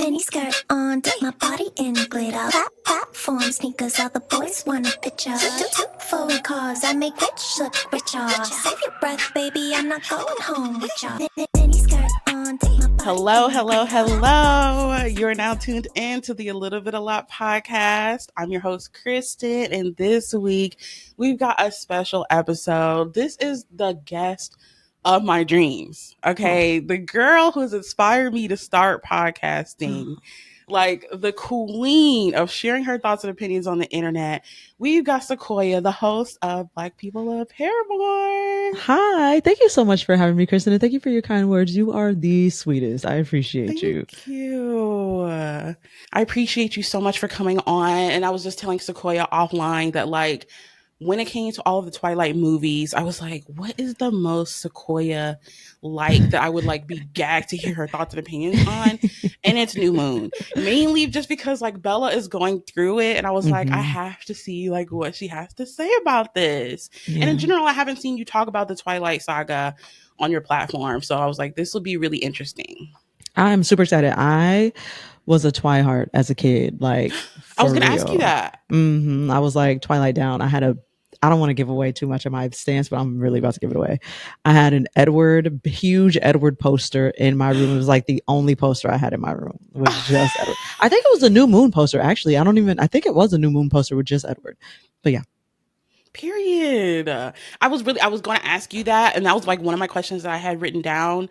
mini skirt on, dip my body in glitter. Platform sneakers, all the boys want a picture. Two foreign cars, I make rich look richer. Save your breath, baby, I'm not going home with ya. Mini skirt on, dip my body Hello, in hello, glitter. hello. You're now tuned in to the A Little Bit A Lot podcast. I'm your host, Kristen, and this week we've got a special episode. This is the guest of my dreams, okay? The girl who has inspired me to start podcasting, like the queen of sharing her thoughts and opinions on the internet. We've got Sequoia, the host of Black People Love Paramore. Hi, thank you so much for having me, Kristen, and thank you for your kind words. You are the sweetest. I appreciate you. Thank you. I appreciate you so much for coming on. And I was just telling Sequoia offline that, like, when it came to all of the Twilight movies, I was like, what is the most Sequoia like that I would like be gagged to hear her thoughts and opinions on? And it's New Moon. Mainly just because like Bella is going through it. And I was like, I have to see like what she has to say about this. Yeah. And in general, I haven't seen you talk about the Twilight Saga on your platform. So I was like, this will be really interesting. I'm super excited. I was a Twihard as a kid. Like, I was going to ask you that. I was like Twilight down. I don't want to give away too much of my stance, but I'm really about to give it away. I had an huge Edward poster in my room. It was like the only poster I had in my room. It was just Edward. I think it was a New Moon poster, actually. I think it was a New Moon poster with just Edward. But yeah. Period. I was going to ask you that. And that was like one of my questions that I had written down.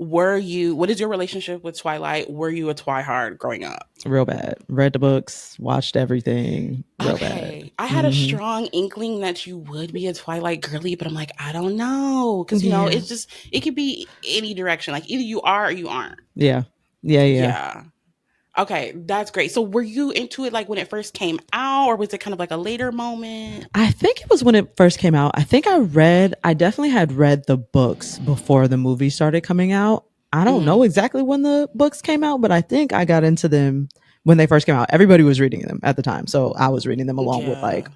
What is your relationship with Twilight? Were you a Twihard growing up? Real bad. Read the books, watched everything. Real bad. I had a strong inkling that you would be a Twilight girly, but I'm like, I don't know. Because, you know, it's just, it could be any direction. Like either you are or you aren't. Yeah. Okay, that's great. So were you into it like when it first came out, or was it kind of like a later moment? I think it was when it first came out. I definitely had read the books before the movie started coming out. I don't know exactly when the books came out, but I think I got into them when they first came out. Everybody was reading them at the time. So I was reading them along with like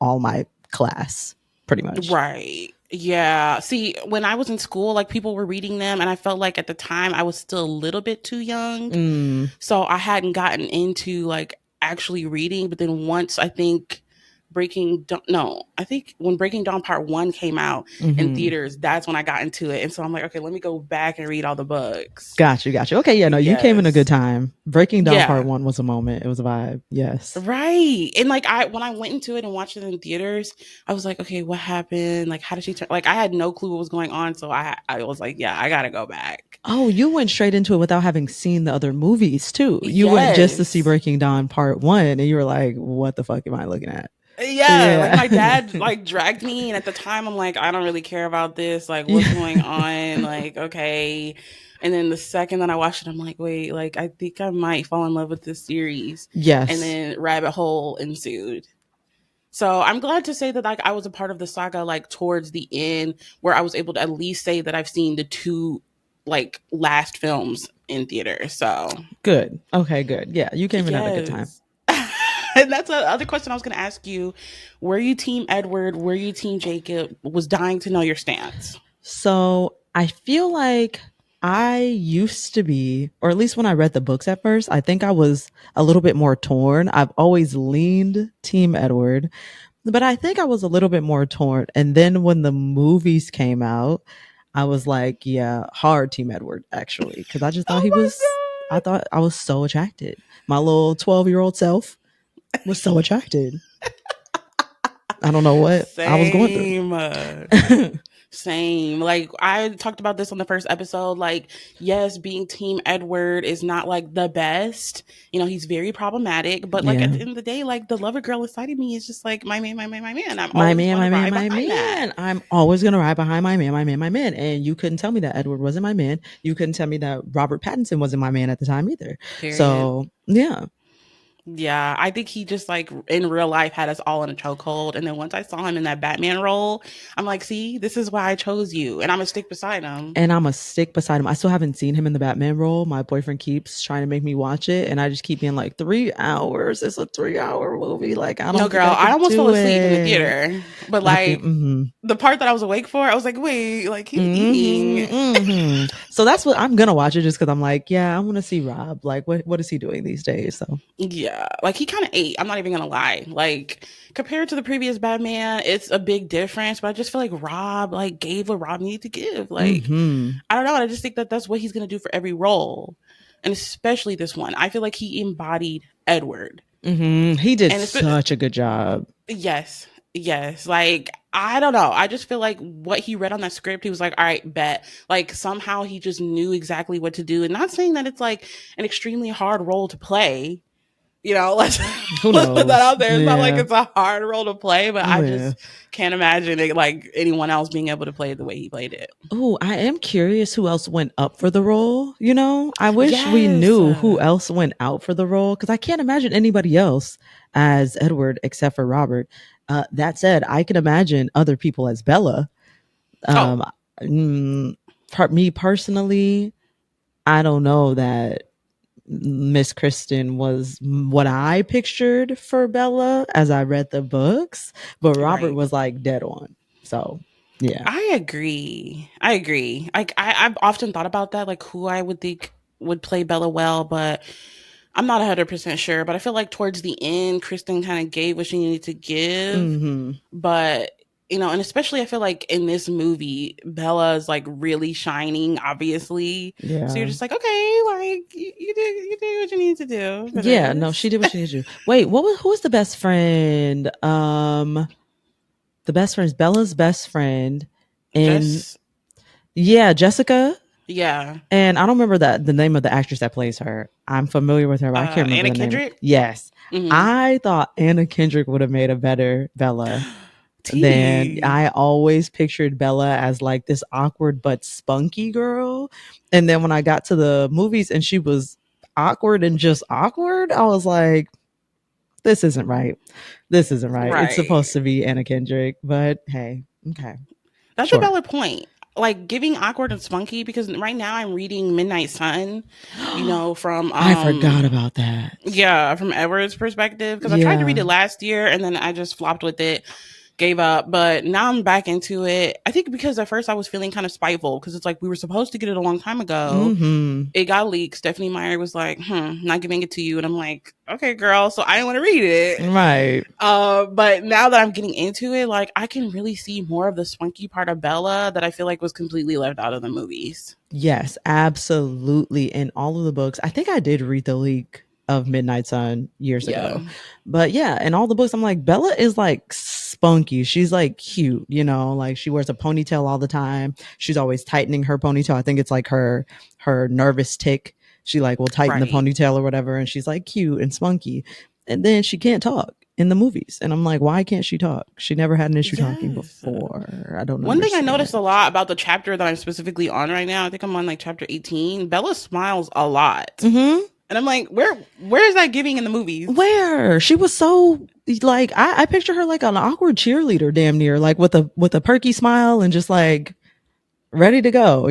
all my class, pretty much. Right. Yeah. See, when I was in school, like people were reading them and I felt like at the time I was still a little bit too young. So I hadn't gotten into like actually reading. But then once I think when Breaking Dawn Part 1 came out in theaters, that's when I got into it. And so I'm like, okay, let me go back and read all the books. Got you. Okay, yeah, no, you came in a good time. Breaking Dawn Part 1 was a moment. It was a vibe. Yes. Right. And like when I went into it and watched it in theaters, I was like, okay, what happened? Like, how did she turn? Like, I had no clue what was going on. So I was like, yeah, I got to go back. Oh, you went straight into it without having seen the other movies too. You went just to see Breaking Dawn Part 1 and you were like, what the fuck am I looking at? Yeah, like my dad like dragged me, and at the time I'm like, I don't really care about this. Like, what's going on? Like, okay. And then the second that I watched it, I'm like, wait, like I think I might fall in love with this series. Yes. And then rabbit hole ensued. So I'm glad to say that like I was a part of the saga like towards the end, where I was able to at least say that I've seen the two like last films in theater. So good. Okay, good. Yeah, you came in at a good time. And that's the other question I was going to ask you. Were you Team Edward? Were you Team Jacob? Was dying to know your stance. So I feel like I used to be, or at least when I read the books at first, I think I was a little bit more torn. I've always leaned Team Edward, but I think I was a little bit more torn. And then when the movies came out, I was like, yeah, hard Team Edward, actually. Because I just thought I thought I was so attracted. My little 12-year-old self was so attracted. I don't know what I was going through. Same. Like I talked about this on the first episode. Like, yes, being Team Edward is not like the best. You know, he's very problematic. But like at the end of the day, like the lover girl inside of me is just like my man. I'm always gonna ride behind my man. And you couldn't tell me that Edward wasn't my man. You couldn't tell me that Robert Pattinson wasn't my man at the time either. Period. So yeah. Yeah, I think he just like in real life had us all in a chokehold. And then once I saw him in that Batman role, I'm like, see, this is why I chose you. And I'm going to stick beside him. I still haven't seen him in the Batman role. My boyfriend keeps trying to make me watch it. And I just keep being like, 3 hours. It's a 3-hour movie. Like, I don't know. No, girl, I almost fell asleep in the theater. But like the the part that I was awake for, I was like, wait, like he's eating. So that's what I'm gonna watch it just because I'm like, yeah, I want to see Rob. Like, what is he doing these days? So Yeah, like he kind of ate. I'm not even gonna lie. Like compared to the previous Batman, it's a big difference. But I just feel like Rob like gave what Rob needed to give. Like I don't know. I just think that that's what he's gonna do for every role, and especially this one. I feel like he embodied Edward, he did and it's such a good job. yes, yes. Like I don't know. I just feel like what he read on that script, he was like, "All right, bet." Like somehow he just knew exactly what to do, and not saying that it's like an extremely hard role to play. Let's Who let's put that knows? out there. It's not like Yeah. it's a hard role to play, but I Yeah. just can't imagine it like anyone else being able to play it the way he played it. Oh, I am curious who else went up for the role. I wish we Yes. knew who else went out for the role because I can't imagine anybody else as Edward except for Robert. That said, I can imagine other people as Bella. Oh, Um, me personally, I don't know that Miss Kristen was what I pictured for Bella as I read the books, but Robert right. was like dead on. So, yeah. I agree. I agree. Like I've often thought about that, like who I would think would play Bella well, but I'm not 100% sure. But I feel like towards the end, Kristen kind of gave what she needed to give. Mm-hmm. But and especially I feel like in this movie, Bella is like really shining, obviously. So you're Yeah. just like, okay, like you did what you need to do for Yeah, no, this. she did what she needed to do. Wait, who was the best friend? The best friend's Bella's best friend in Just yeah, Jessica. yeah. And I don't remember the name of the actress that plays her. I'm familiar with her, but I can't remember Anna the name. Kendrick. Yes. Mm-hmm. I thought Anna Kendrick would have made a better Bella than T. I always pictured Bella as like this awkward but spunky girl. And then when I got to the movies and she was awkward and just awkward, I was like, this isn't right. This isn't right. It's supposed Right. to be Anna Kendrick, but hey, okay, That's a sure. valid point. Like giving awkward and spunky because right now I'm reading Midnight Sun, from I forgot about that. yeah, from Edward's perspective because I tried to read Yeah. it last year and then I just flopped with it, gave up. But now I'm back into it. I think because at first I was feeling kind of spiteful because it's like we were supposed to get it a long time ago. Mm-hmm. It got leaked. Stephanie Meyer was like, not giving it to you. And I'm like, okay, girl. So I didn't want to read it. Right. But now that I'm getting into it, like I can really see more of the spunky part of Bella that I feel like was completely left out of the movies. Yes, absolutely. In all of the books, I think I did read the leak of Midnight Sun years Yeah. ago. But yeah, in all the books, I'm like, Bella is like spunky. She's like cute, like she wears a ponytail all the time. She's always tightening her ponytail. I think it's like her nervous tick. She like will tighten the Right. ponytail or whatever, and she's like cute and spunky. And then she can't talk in the movies. And I'm like, why can't she talk? She never had an issue talking Yes. before. I don't One thing I understand. noticed a lot about the chapter that I'm specifically on right now, I think I'm on like chapter 18. Bella smiles a lot. Mm-hmm. And I'm like, where is that giving in the movies? Where she was so like I picture her like an awkward cheerleader damn near like with a perky smile and just like ready to go.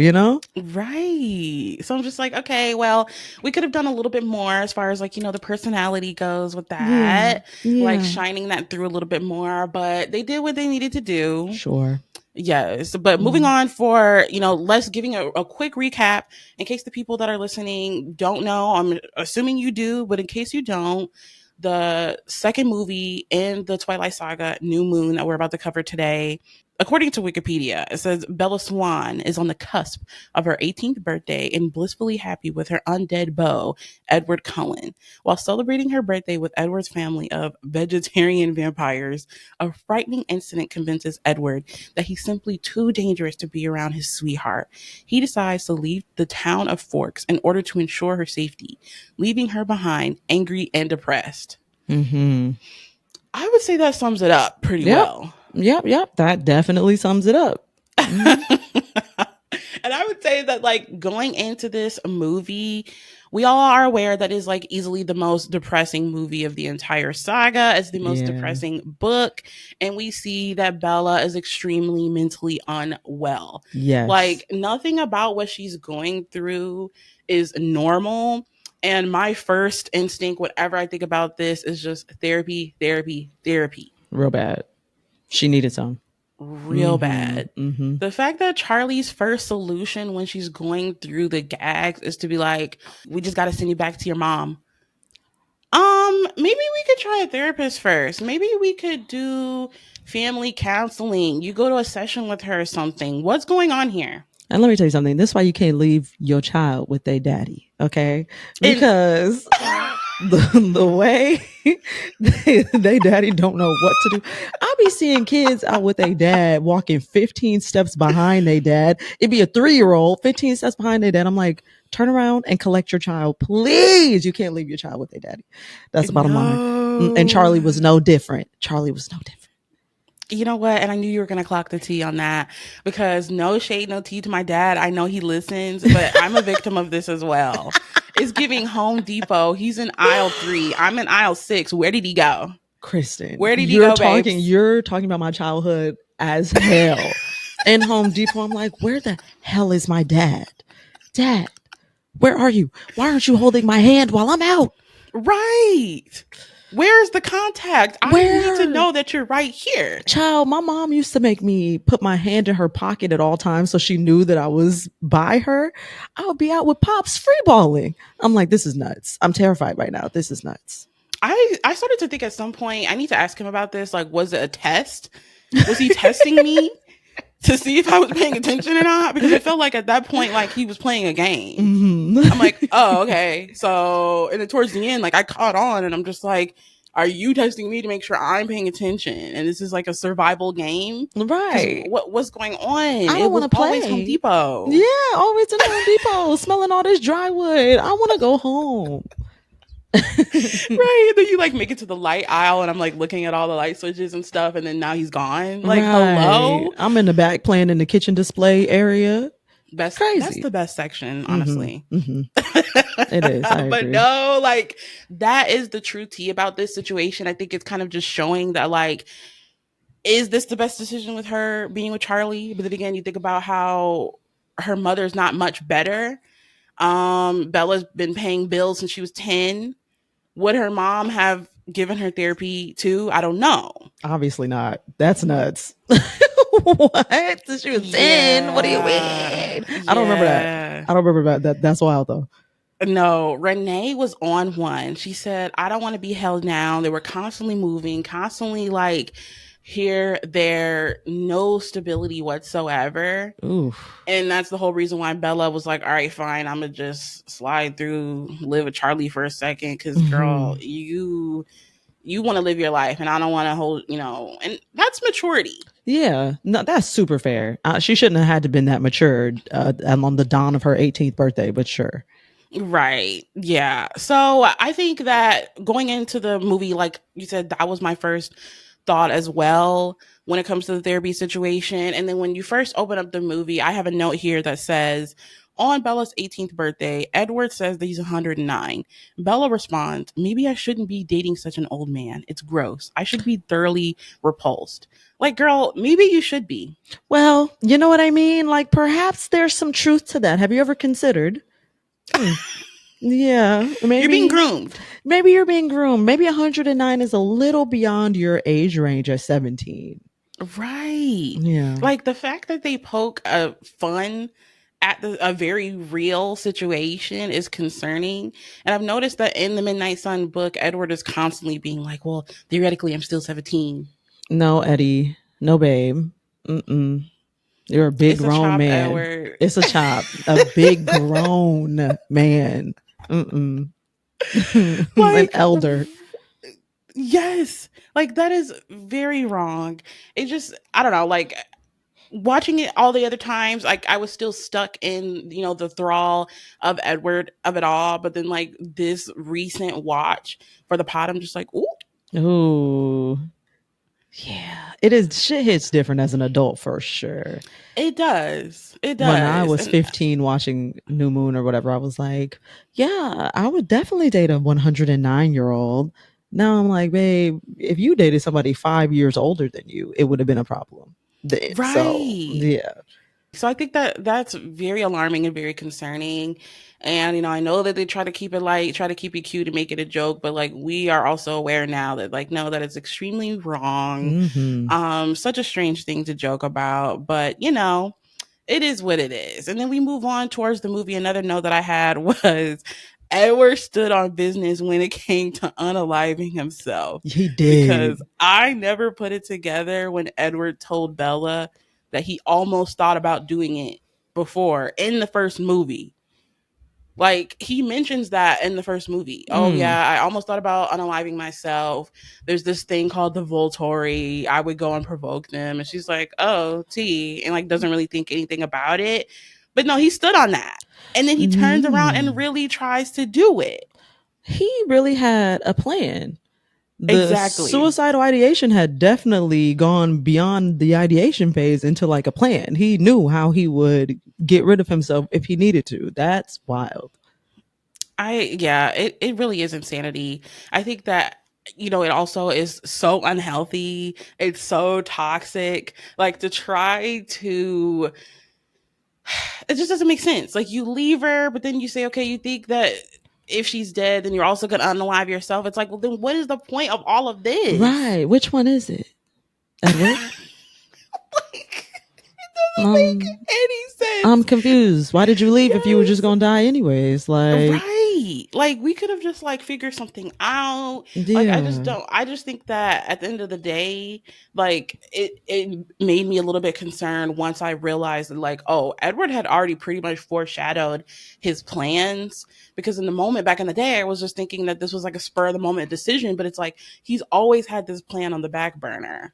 Right. So I'm just like, okay, well, we could have done a little bit more as far as like, the personality goes with Yeah. that, like Yeah. shining that through a little bit more, but they did what they needed to do. Sure. Yes. But moving on for, let's giving a quick recap in case the people that are listening don't know. I'm assuming you do, but in case you don't, the second movie in the Twilight Saga, New Moon, that we're about to cover today, according to Wikipedia, it says Bella Swan is on the cusp of her 18th birthday and blissfully happy with her undead beau, Edward Cullen. While celebrating her birthday with Edward's family of vegetarian vampires, a frightening incident convinces Edward that he's simply too dangerous to be around his sweetheart. He decides to leave the town of Forks in order to ensure her safety, leaving her behind angry and depressed. Mm-hmm. I would say that sums it up pretty well. Yep. That definitely sums it up. And I would say that like going into this movie, we all are aware that is like easily the most depressing movie of the entire saga. It's the most depressing book. And we see that Bella is extremely mentally unwell. Yes. Like nothing about what she's going through is normal. And my first instinct, whatever I think about this, is just therapy. Real bad. She needed some. real Mhm. bad. Mhm. The fact that Charlie's first solution when she's going through the gags is to be like, we just got to send you back to your mom. Maybe we could try a therapist first. Maybe we could do family counseling. You go to a session with her or something. What's going on here? And let me tell you something. This is why you can't leave your child with their daddy, okay? And Because the way they daddy don't know what to do. I be seeing kids out with a dad walking 15 steps behind their dad. It'd be a 3-year-old 15 steps behind their dad. I'm like, turn around and collect your child, please. You can't leave your child with their daddy. That's the bottom line. And no. Charlie was no different. Charlie was no different. You know what? And I knew you were going to clock the tea on that because no shade, no tea to my dad. I know he listens, but I'm a victim of this as well. It's giving Home Depot. He's in aisle 3. I'm in aisle 6. Where did he go? Kristen, Where did he go, babes? you're talking about my childhood as hell. In Home Depot, I'm like, where the hell is my dad? Dad, where are you? Why aren't you holding my hand while I'm out? Right. Where's the contact? I need to know that you're right here. Child, my mom used to make me put my hand in her pocket at all times so she knew that I was by her. I would be out with Pops freeballing. I'm like, this is nuts. I'm terrified right now. This is nuts. I started to think at some point, I need to ask him about this. Like, was it a test? Was he testing me to see if I was paying attention or not? Because it felt like at that point, like he was playing a game. Mm-hmm. I'm like, oh, okay. So, and then towards the end, like I caught on and I'm just like, are you testing me to make sure I'm paying attention? And this is like a survival game. Right. What's going on? I don't want to play. Always Home Depot. Yeah, always in Home Depot, smelling all this dry wood. I want to go home. Right. Then you like make it to the light aisle and I'm like looking at all the light switches and stuff. And then now he's gone. Like, hello? I'm in the back playing in the kitchen display area. Crazy. That's the best section, honestly. Mm-hmm. It is. But no, like that is the true tea about this situation. I think it's kind of just showing that like, is this the best decision with her being with Charlie? But then again, you think about how her mother's not much better. Bella's been paying bills since she was 10. Would her mom have given her therapy too? I don't know. Obviously not. That's nuts. What? Since she was 10? What do you mean? Yeah. I don't remember that. I don't remember that. That's wild though. No, Renee was on one. She said, I don't want to be held down. They were constantly moving, constantly like here, there, no stability whatsoever. Oof. And that's the whole reason why Bella was like, all right, fine, I'm going to just slide through, live with Charlie for a second. Because, girl, you want to live your life and I don't want to hold, and that's maturity. Yeah, no, that's super fair. She shouldn't have had to been that mature on the dawn of her 18th birthday, but sure. Right. Yeah. So I think that going into the movie, like you said, that was my first thought as well when it comes to the therapy situation. And then when you first open up the movie, I have a note here that says, on Bella's 18th birthday, Edward says that he's 109. Bella responds, maybe I shouldn't be dating such an old man. It's gross. I should be thoroughly repulsed. Like, girl, maybe you should be. Well, you know what I mean? Like, perhaps there's some truth to that. Have you ever considered? Yeah, maybe you're being groomed. Maybe you're being groomed. Maybe 109 is a little beyond your age range at 17. Right. Yeah. Like the fact that they poke a fun at a very real situation is concerning. And I've noticed that in the Midnight Sun book, Edward is constantly being like, well, theoretically, I'm still 17. No, Eddie. No, babe. Mm-mm. You're a big grown man. Edward. It's a chop. A big grown man. Mm-mm. Like, an elder. Yes. Like that is very wrong. It just, I don't know, like watching it all the other times, like I was still stuck in, the thrall of Edward of it all. But then like this recent watch for the pod, I'm just like, ooh. Ooh. Yeah, it is. Shit hits different as an adult for sure. It does. It does. When I was 15 watching New Moon or whatever, I was like, yeah, I would definitely date a 109-year-old. Now I'm like, babe, if you dated somebody 5 years older than you, it would have been a problem. Right. So, yeah. So I think that that's very alarming and very concerning. And I know that they try to keep it light, try to keep it cute and make it a joke, but like we are also aware now that like no, that it's extremely wrong. Hmm. Such a strange thing to joke about, but it is what it is. And then we move on towards the movie. Another note that I had was Edward stood on business when it came to unaliving himself, He because did. I never put it together when Edward told Bella that he almost thought about doing it before in the first movie. Like he mentions that in the first movie. Oh Mm. yeah, I almost thought about unaliving myself. There's this thing called the Volturi. I would go and provoke them. And she's like, oh, T, and like doesn't really think anything about it. But no, he stood on that. And then he turns around and Mm. really tries to do it. He really had a plan. The Exactly. suicidal ideation had definitely gone beyond the ideation phase into like a plan. He knew how he would get rid of himself if he needed to. That's wild. Yeah, it really is insanity. I think that it also is so unhealthy. It's so toxic. Like to try to it just doesn't make sense. Like you leave her, but then you say, okay, you think that if she's dead, then you're also gonna unalive yourself. It's like, well, then what is the point of all of this? Right. Which one is it? Edward? Like, it doesn't make Um, any I'm sense. confused. Why did you leave if you were just Yes. gonna die anyways? Like, Right. Like we could have just like figured something out. Like I just yeah. don't I just think that at the end of the day, like it made me a little bit concerned once I realized that like, oh, Edward had already pretty much foreshadowed his plans, because in the moment back in the day I was just thinking that this was like a spur of the moment decision, but it's like he's always had this plan on the back burner,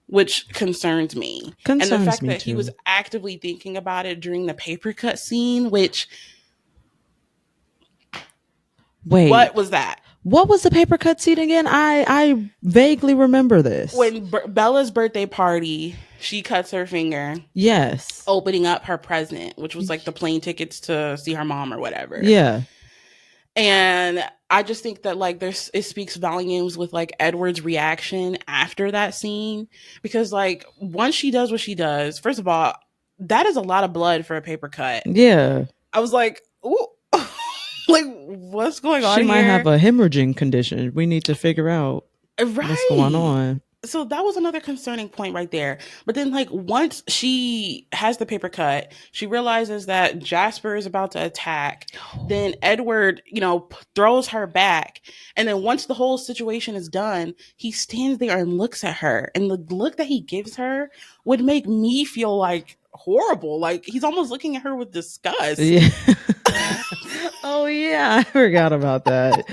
which concerns me. And the Concerns fact me that he was too. actively thinking about it during the paper cut scene, which Wait, what was that? what was the paper cut scene again? I vaguely remember this. When Bella's birthday party, she cuts her finger Yes. opening up her present, which was like the plane tickets to see her mom or whatever. Yeah. And I just think that like it speaks volumes with like Edward's reaction after that scene, because like once she does what she does, first of all, that is a lot of blood for a paper cut. Yeah. I was like, ooh, like what's going She on might have here? a hemorrhaging condition. We need to figure out what's going Right. on. So that was another concerning point right there. But then, like, once she has the paper cut, she realizes that Jasper is about to attack. Then Edward, throws her back. And then once the whole situation is done, he stands there and looks at her. And the look that he gives her would make me feel like horrible. Like he's almost looking at her with disgust. Yeah. Oh yeah, I forgot about that.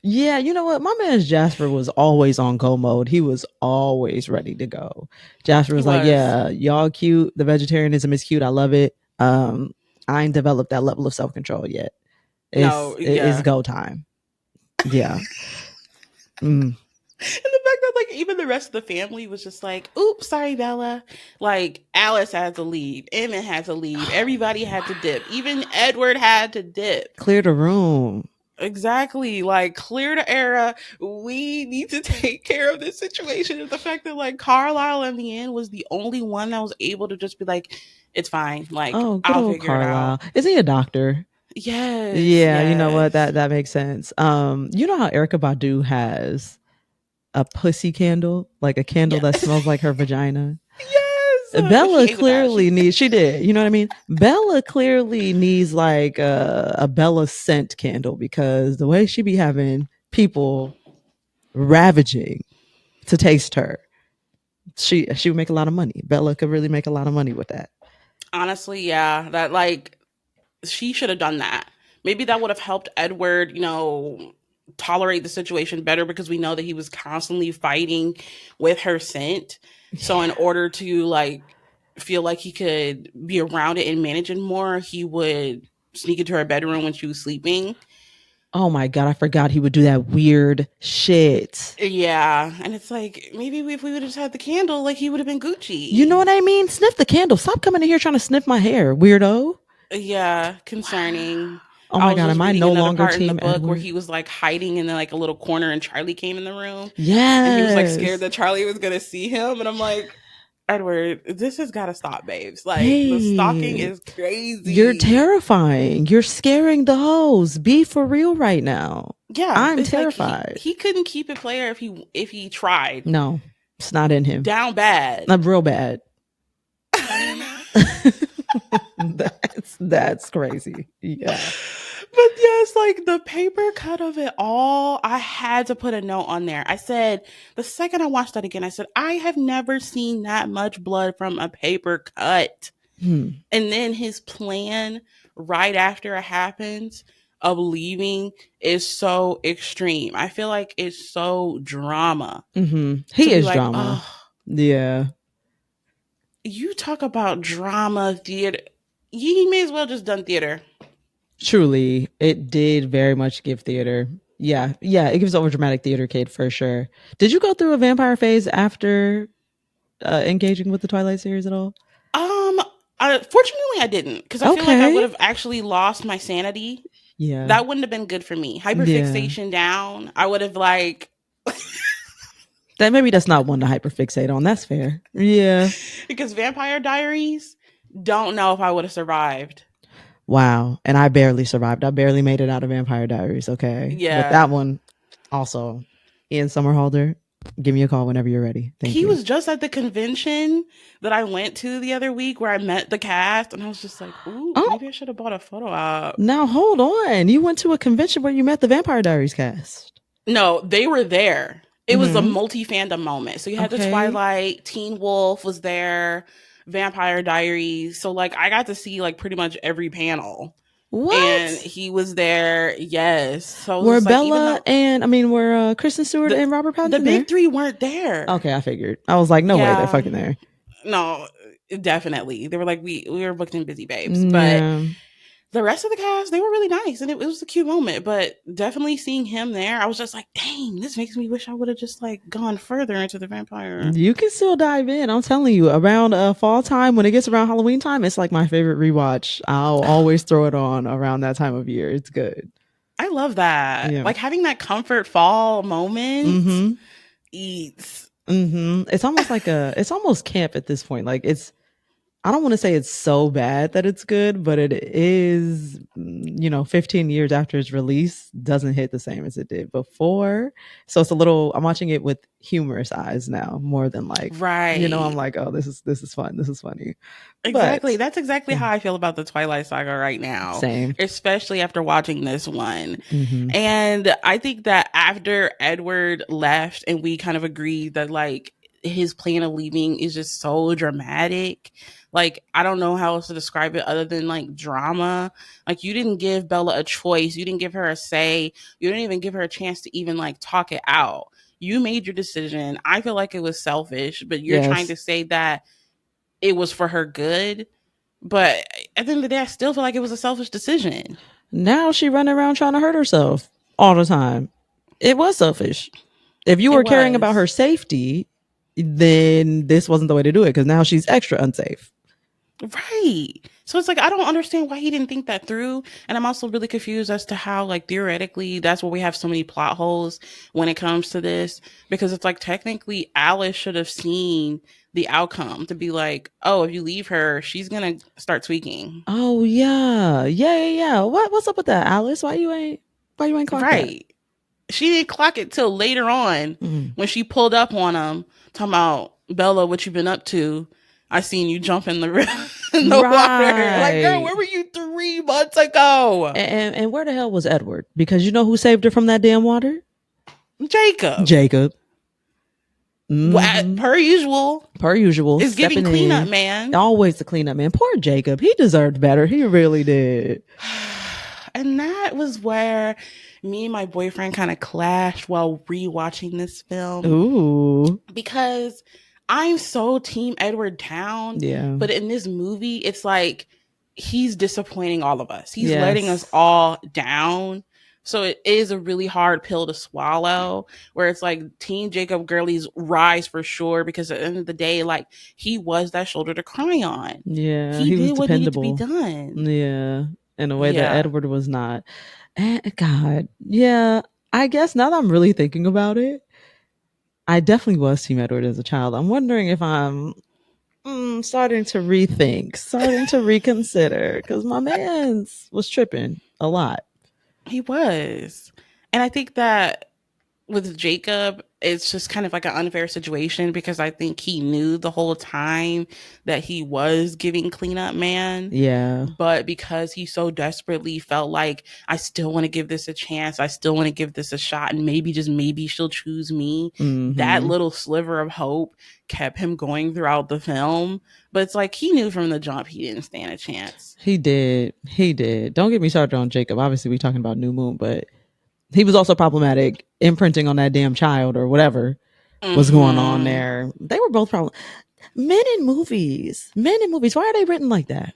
Yeah, you know what? My man's Jasper was always on go mode. He was always ready to go. Jasper He was like, was. "Yeah, y'all cute. The vegetarianism is cute. I love it. I ain't developed that level of self control yet. No, It's yeah. go time. Yeah. Mm. And the fact that like even the rest of the family was just like, oops, sorry, Bella. Like Alice had to leave, Emmett had to leave, everybody had to dip. Even Edward had to dip. Clear the room. Exactly. Like clear the era. We need to take care of this situation. And the fact that like Carlisle in the end was the only one that was able to just be like, it's fine. Like Oh, good I'll old figure it out. Carlisle. Is he a doctor? Yes, Yeah, you know what? yes. That makes sense. You know how Erica Badu has a pussy candle, like a candle that Yes. smells like her vagina. Yes. But she Bella hated that. clearly needs. She did. You know what I mean? Bella clearly needs like a Bella scent candle because the way she be having people ravaging to taste her, she would make a lot of money. Bella could really make a lot of money with that. Honestly, yeah. That like she should have done that. Maybe that would have helped Edward, tolerate the situation better, because we know that he was constantly fighting with her scent. So in Yeah. order to like feel like he could be around it and manage it more, he would sneak into her bedroom when she was sleeping. Oh my god, I forgot he would do that weird shit. Yeah, and it's like maybe if we would have just had the candle, like he would have been You know Gucci. what I mean? Sniff the candle. Stop coming in here trying to sniff my hair, weirdo. Yeah, Wow. concerning. Oh I my was god, just am I reading no another longer part in the team book where Edward? he was like hiding in like a little corner and Charlie came in the room and he was like scared Yes. that Charlie was gonna see him. And I'm like, Edward, this has got to stop, babes. Like, the stalking Hey, is you're crazy. terrifying. You're scaring the hoes. Be for real right now. Yeah, I'm it's like terrified. he couldn't keep it player if he tried. No, it's not in him. Down bad. I'm real bad. That's crazy. Yeah. But yes, like the paper cut of it all, I had to put a note on there. I said, the second I watched that again, I said, I have never seen that much blood from a paper cut. Hmm. And then his plan right after it happens of leaving is so extreme. I feel like it's so drama Mm-hmm. to He be is like, drama. oh, Yeah. you talk about drama theater. You may as well just done theater. Truly, it did very much give theater. Yeah. Yeah. It gives over dramatic theater kid for sure. Did you go through a vampire phase after engaging with the Twilight series at all? Um, fortunately, I didn't because I feel like I would Okay. have actually lost my sanity. Yeah. That wouldn't have been good for me. Yeah. Hyperfixation down. I would have like That maybe that's not one to hyperfixate on. That's fair. Yeah. because Vampire Diaries. Don't know if I would have survived. Wow. And I barely survived. I barely made it out of Vampire Diaries. Okay. But that Yeah, one also, Ian Somerhalder, give me a call whenever you're ready. Thank he you. was just at the convention that I went to the other week where I met the cast, and I was just like, "Ooh, Oh, maybe I should have bought a photo op." now hold on. You went to a convention where you met the Vampire Diaries cast. No, they were there. It was a Mm-hmm. multi fandom moment. So you had the Okay. Twilight, Teen Wolf was there, Vampire Diaries. So like I got to see like pretty much every panel. And What? he was there, yes. So it was Were just like even Bella though and were Kristen Stewart the and Robert the Pattinson there? big three weren't there. Okay, I figured. I was like, no way, they're Yeah. fucking there. No, definitely. They were like, we were booked in busy babes. But Yeah. the rest of the cast, they were really nice and it was a cute moment. But definitely seeing him there, I was just like, dang, this makes me wish I would have just like gone further into the vampire. You can still dive in. I'm telling you, around fall time, when it gets around Halloween time, it's like my favorite rewatch. I'll always throw it on around that time of year. It's good. I love that. Yeah. Like having that comfort fall moment Mm-hmm. eats. Mm-hmm. It's almost camp at this point. Like I don't want to say it's so bad that it's good, but it is, 15 years after its release doesn't hit the same as it did before. So it's a little, I'm watching it with humorous eyes now more than like, I'm Right. like, oh, this is fun. This is funny. Exactly. But That's exactly yeah, how I feel about the Twilight Saga right now, same. especially after watching this one. Mm-hmm. And I think that after Edward left and we kind of agreed that like his plan of leaving is just so dramatic. Like, I don't know how else to describe it other than like drama. Like, you didn't give Bella a choice. You didn't give her a say. You didn't even give her a chance to even like talk it out. You made your decision. I feel like it was selfish, but you're trying Yes. to say that it was for her good. But at the end of the day, I still feel like it was a selfish decision. Now she running around trying to hurt herself all the time. It was selfish. If you It were caring about her was. safety, then this wasn't the way to do it because now she's extra unsafe. Right. So it's like I don't understand why he didn't think that through. And I'm also really confused as to how, like, theoretically, that's why we have so many plot holes when it comes to this. Because it's like technically Alice should have seen the outcome to be like, oh, if you leave her, she's gonna start tweaking. Oh yeah, yeah. What's up with that, Alice? Why you ain't clocked that? Right. She didn't clock it till later on Mm. when she pulled up on him, talking about Bella, what you been up to? I seen you jump in the in the water. Like, girl, Right. where were you 3 months ago? And where the hell was Edward? Because you know who saved her from that damn water? Jacob, Jacob. Mm-hmm. per usual, Per usual, is giving stepping cleanup in. man. Always the cleanup man. Poor Jacob. He deserved better. He really did. And that was where me and my boyfriend kind of clashed while rewatching this film. Ooh. Because I'm so team Edward Town, Yeah. but in this movie, it's like he's disappointing all of us. He's letting us Yes. all down. So it is a really hard pill to swallow where it's like Team Jacob Gurley's rise for sure because at the end of the day, like he was that shoulder to cry on. Yeah. He He was did what needed to be dependable. done. Yeah. In a way that Yeah. Edward was not. And God. Yeah. I guess now that I'm really thinking about it, I definitely was Team Edward as a child. I'm wondering if I'm Starting to rethink, starting to reconsider, because my man's was tripping a lot. He was. And I think that with Jacob, it's just kind of like an unfair situation because I think he knew the whole time that he was giving cleanup man. Yeah. But because he so desperately felt like, I still want to give this a chance, I still want to give this a shot, and maybe, just maybe, she'll choose me. That Mm-hmm. little sliver of hope kept him going throughout the film. But it's like he knew from the jump he didn't stand a chance. He did. He did. Don't get me started on Jacob. Obviously, we talking about New Moon, but he was also problematic, imprinting on that damn child or whatever was going on Mm-hmm. there. They were both problem. Men in movies. Men in movies. Why are they written like that?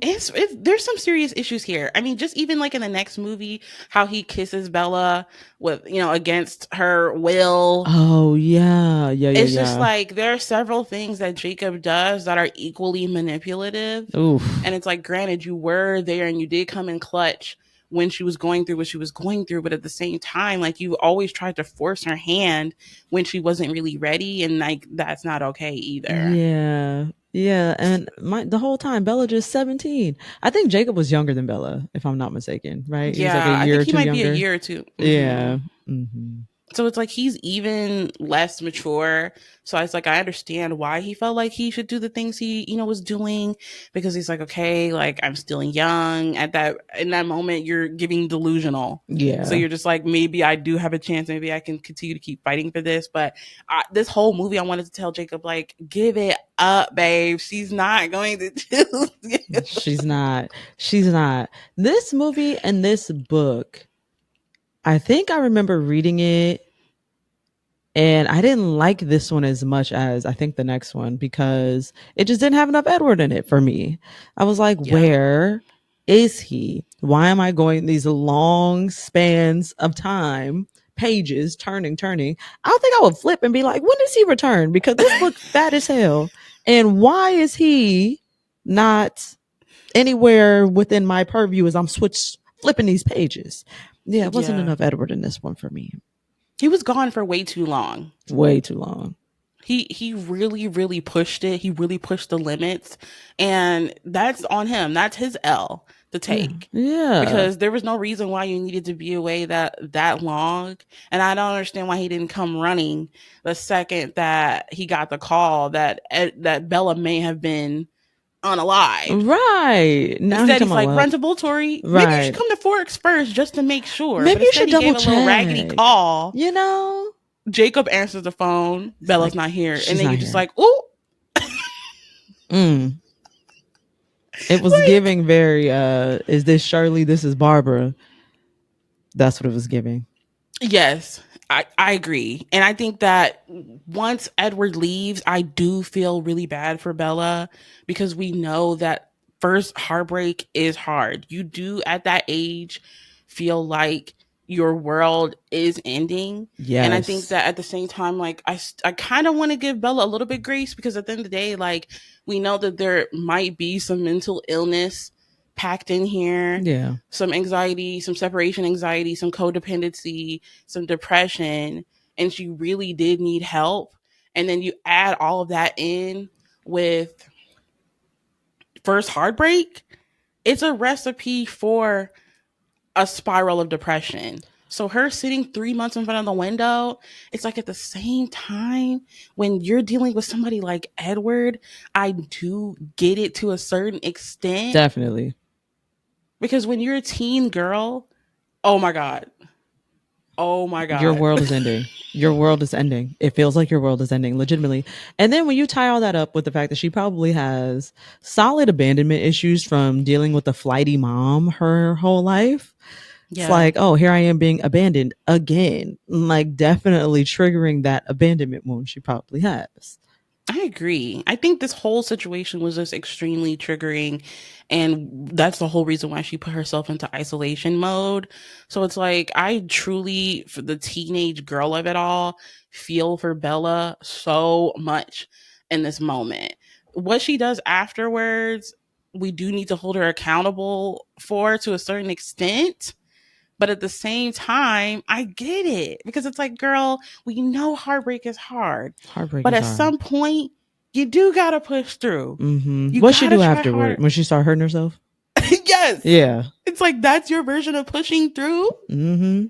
There's some serious issues here. I mean, just even like in the next movie, how he kisses Bella with, against her will. Oh yeah, yeah, yeah, It's just yeah. like there are several things that Jacob does that are equally manipulative. Oof. And it's like, granted, you were there and you did come in clutch when she was going through what she was going through, but at the same time, like, you always tried to force her hand when she wasn't really ready, and like that's not okay either. Yeah. Yeah, and the whole time Bella just 17. I think Jacob was younger than Bella, if I'm not mistaken, right? He was like a Yeah, I year think or he two might be a younger. year or 2. Yeah. Hmm. So it's like he's even less mature. So it's like I understand why he felt like he should do the things he, was doing, because he's like, okay, like, I'm still young. At that in that moment, you're giving delusional. So Yeah. you're just like, maybe I do have a chance. Maybe I can continue to keep fighting for this. But this whole movie, I wanted to tell Jacob, like, give it up, babe. She's not going to choose you. She's not. She's not. This movie and this book, I think I remember reading it and I didn't like this one as much as I think the next one because it just didn't have enough Edward in it for me. I was like, Yeah. where is he? Why am I going these long spans of time, pages, turning? I think I would flip and be like, when does he return? Because this book fat as hell. And why is he not anywhere within my purview as I'm flipping these pages? Yeah, it wasn't Yeah. enough Edward in this one for me. He was gone for way too long. Way too long. He really, really pushed it. He really pushed the limits, and that's on him. That's his L to Yeah. take, Yeah. because there was no reason why you needed to be away that long. And I don't understand why he didn't come running the second that he got the call that Bella may have been unalived. Right. Now he Instead, talking he's about, like, well, run to Bulltory. Maybe you should right. come to Forks first just to make sure. But Maybe you instead, should he gave double a little raggedy check. call. You know? Jacob answers the phone. It's Bella's like, not here. And she's then not you're just here. like, ooh. Mm. It was Like, giving very, is this Shirley? This is Barbara. That's what it was giving. yes, I agree. And I think that once Edward leaves, I do feel really bad for Bella, because we know that first heartbreak is hard. You do at that age feel like your world is ending. And I think Yes. that at the same time, like, I kind of want to give Bella a little bit grace, because at the end of the day, like, we know that there might be some mental illness packed in here, Yeah. some anxiety, some separation anxiety, some codependency, some depression, and she really did need help. And then you add all of that in with first heartbreak, it's a recipe for a spiral of depression. So her sitting 3 months in front of the window, it's like, at the same time, when you're dealing with somebody like Edward, I do get it to a certain extent, Definitely. because when you're a teen girl, oh my God. Oh my Your God. world is ending. Your world is ending. It feels like your world is ending, legitimately. And then when you tie all that up with the fact that she probably has solid abandonment issues from dealing with a flighty mom her whole life, it's Yeah. like, oh, here I am being abandoned again. Like, definitely triggering that abandonment wound she probably has. I agree. I think this whole situation was just extremely triggering. And that's the whole reason why she put herself into isolation mode. So it's like, I truly, for the teenage girl of it all, feel for Bella so much in this moment. What she does afterwards, we do need to hold her accountable for, to a certain extent. But at the same time, I get it, because it's like, girl, we know heartbreak is hard. Heartbreak But is at hard. some point, you do gotta push through. You What she gotta do try afterward hard. when she started hurting herself? Yes. Yeah. It's like that's your version of pushing through.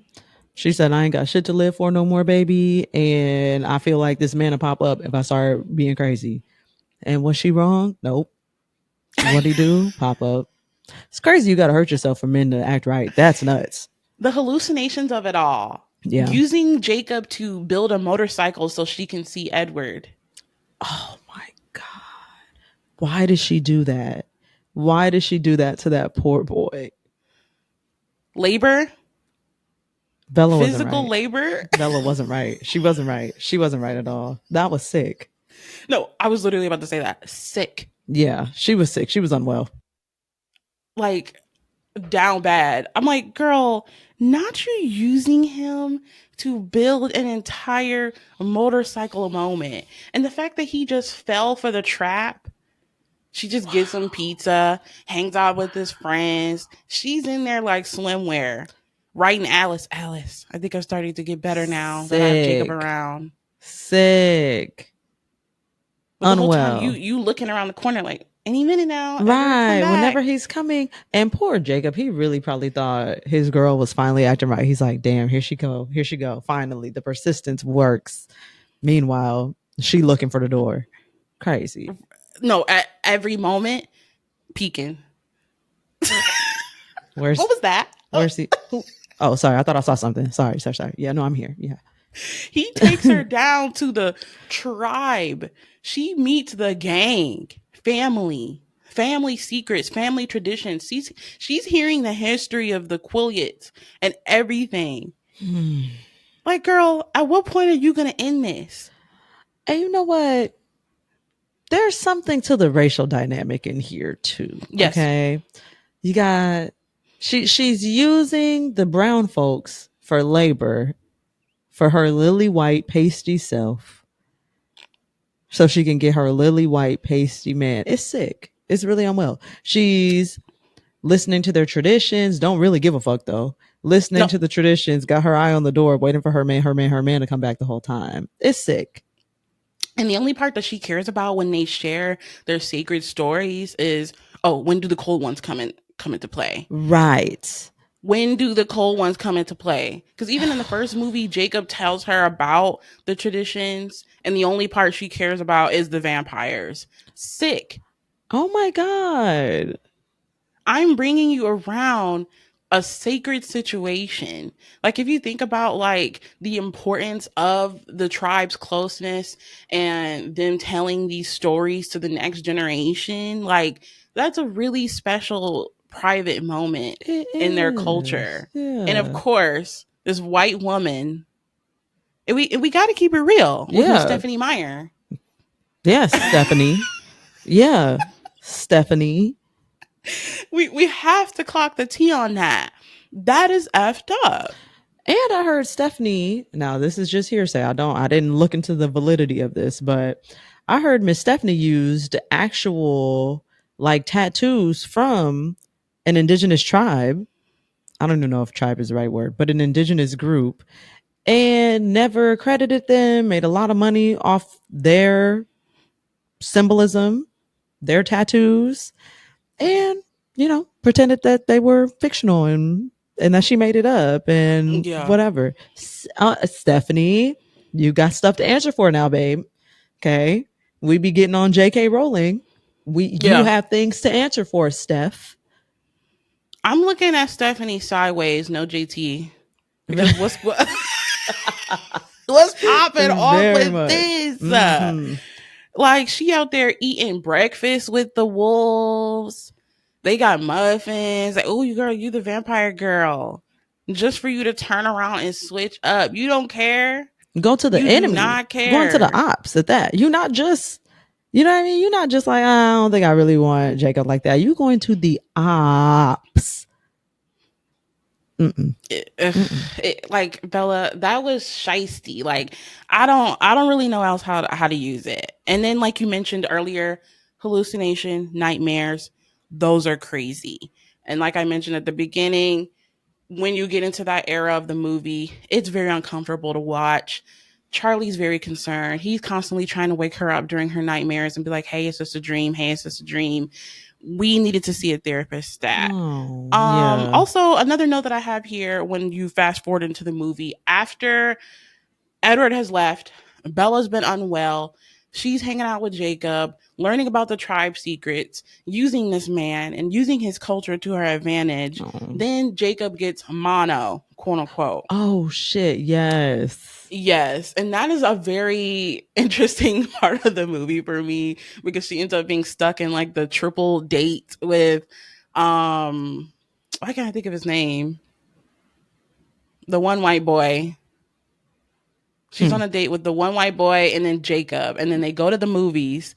She said, I ain't got shit to live for no more, baby. And I feel like this man will pop up if I start being crazy. And was she wrong? Nope. What'd he do? Pop up. It's crazy you gotta hurt yourself for men to act right. That's nuts. The hallucinations of it all. Yeah. Using Jacob to build a motorcycle so she can see Edward. Oh my God. Why did she do that? Why did she do that to that poor boy? Labor? Bella wasn't Physical right. labor? Bella wasn't right. She wasn't right. She wasn't right at all. That was sick. No, I was literally about to say that. Sick. Yeah, she was sick. She was unwell. Like, down bad. I'm like, girl, not you using him to build an entire motorcycle moment. And the fact that he just fell for the trap. She just gets him pizza, hangs out with his friends. She's in there like swimwear, writing Alice. Alice, I think I'm starting to get better now that I have Jacob around. Sick. But the whole time Unwell. you looking around the corner like, any minute now. Right. Whenever he's coming. And poor Jacob, he really probably thought his girl was finally acting right. He's like, damn, here she go. Here she go. Finally, the persistence works. Meanwhile, she looking for the door. Crazy. No, at every moment, peeking. Where's What was that? Where's he? Who? Oh, sorry. I thought I saw something. Sorry. Yeah, no, I'm here. Yeah. He takes her down to the tribe. She meets the gang, family secrets, family traditions. She's hearing the history of the Quillets and everything. Like, girl, at what point are you going to end this? And you know what? There's something to the racial dynamic in here too. Yes. Okay. You got she's using the brown folks for labor for her lily white pasty self. So she can get her lily white pasty man. It's sick. It's really unwell. She's listening to their traditions. Don't really give a fuck though. Listening to the traditions, got her eye on the door, waiting for her man to come back the whole time. It's sick. And the only part that she cares about when they share their sacred stories is, oh, when do the cold ones come into play? Right. When do the cold ones come into play? Because even in the first movie, Jacob tells her about the traditions, and the only part she cares about is the vampires. Sick. Oh my God. I'm bringing you around a sacred situation. Like, if you think about like the importance of the tribe's closeness and them telling these stories to the next generation, like that's a really special private moment in their culture. Yeah. And of course, this white woman, and we got to keep it real with Miss Stephanie Meyer. Yes, Stephanie. Yeah, Stephanie. We have to clock the T on that. That is effed up. And I heard Stephanie, now this is just hearsay. I didn't look into the validity of this, but I heard Miss Stephanie used actual like tattoos from an indigenous tribe. I don't even know if tribe is the right word, but an indigenous group, and never credited them, made a lot of money off their symbolism, their tattoos, and pretended that they were fictional and that she made it up and whatever. Stephanie, you got stuff to answer for now, babe. Okay, we be getting on J.K. Rowling. You have things to answer for, Steph. I'm looking at Stephanie sideways, no JT. Because what's popping off with this? Like, she out there eating breakfast with the wolves. They got muffins. Like, oh, you the vampire girl. Just for you to turn around and switch up. You don't care. Go to the enemy. Do not care. Going to the ops at that. You're not just, you know what I mean? You're not just like, I don't think I really want Jacob like that. You going to the ops. Like, Bella, that was shiesty. Like, I don't really know else how to use it. And then, like you mentioned earlier, hallucination, nightmares, those are crazy. And like I mentioned at the beginning, when you get into that era of the movie, it's very uncomfortable to watch. Charlie's very concerned. He's constantly trying to wake her up during her nightmares and be like, hey, it's just a dream. Hey, it's just a dream. We needed to see a therapist stat. Oh, yeah. Also, another note that I have here when you fast forward into the movie, after Edward has left, Bella's been unwell. She's hanging out with Jacob, learning about the tribe secrets, using this man and using his culture to her advantage. Oh. Then Jacob gets mono, quote unquote. Oh shit, yes. Yes, and that is a very interesting part of the movie for me because she ends up being stuck in like the triple date with why can't I think of his name? The one white boy. She's Hmm. on a date with the one white boy and then Jacob, and then they go to the movies,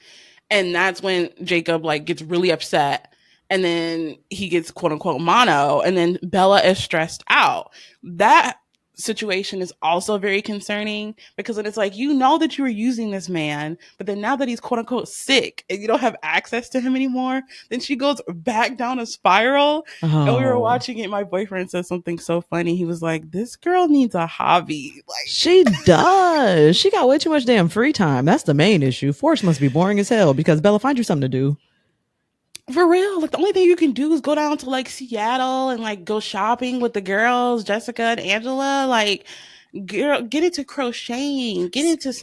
and that's when Jacob like gets really upset, and then he gets quote unquote mono, and then Bella is stressed out. That situation is also very concerning because then it's like, you know that you were using this man, but then now that he's quote unquote sick and you don't have access to him anymore, then she goes back down a spiral. And we were Oh. watching it, my boyfriend said something so funny. He was like, this girl needs a hobby. Like, She does. She got way too much damn free time. That's the main issue. Force must be boring as hell because Bella, find you something to do. for real, like the only thing you can do is go down to like Seattle and like go shopping with the girls, Jessica and Angela. Like, girl, get into crocheting, get into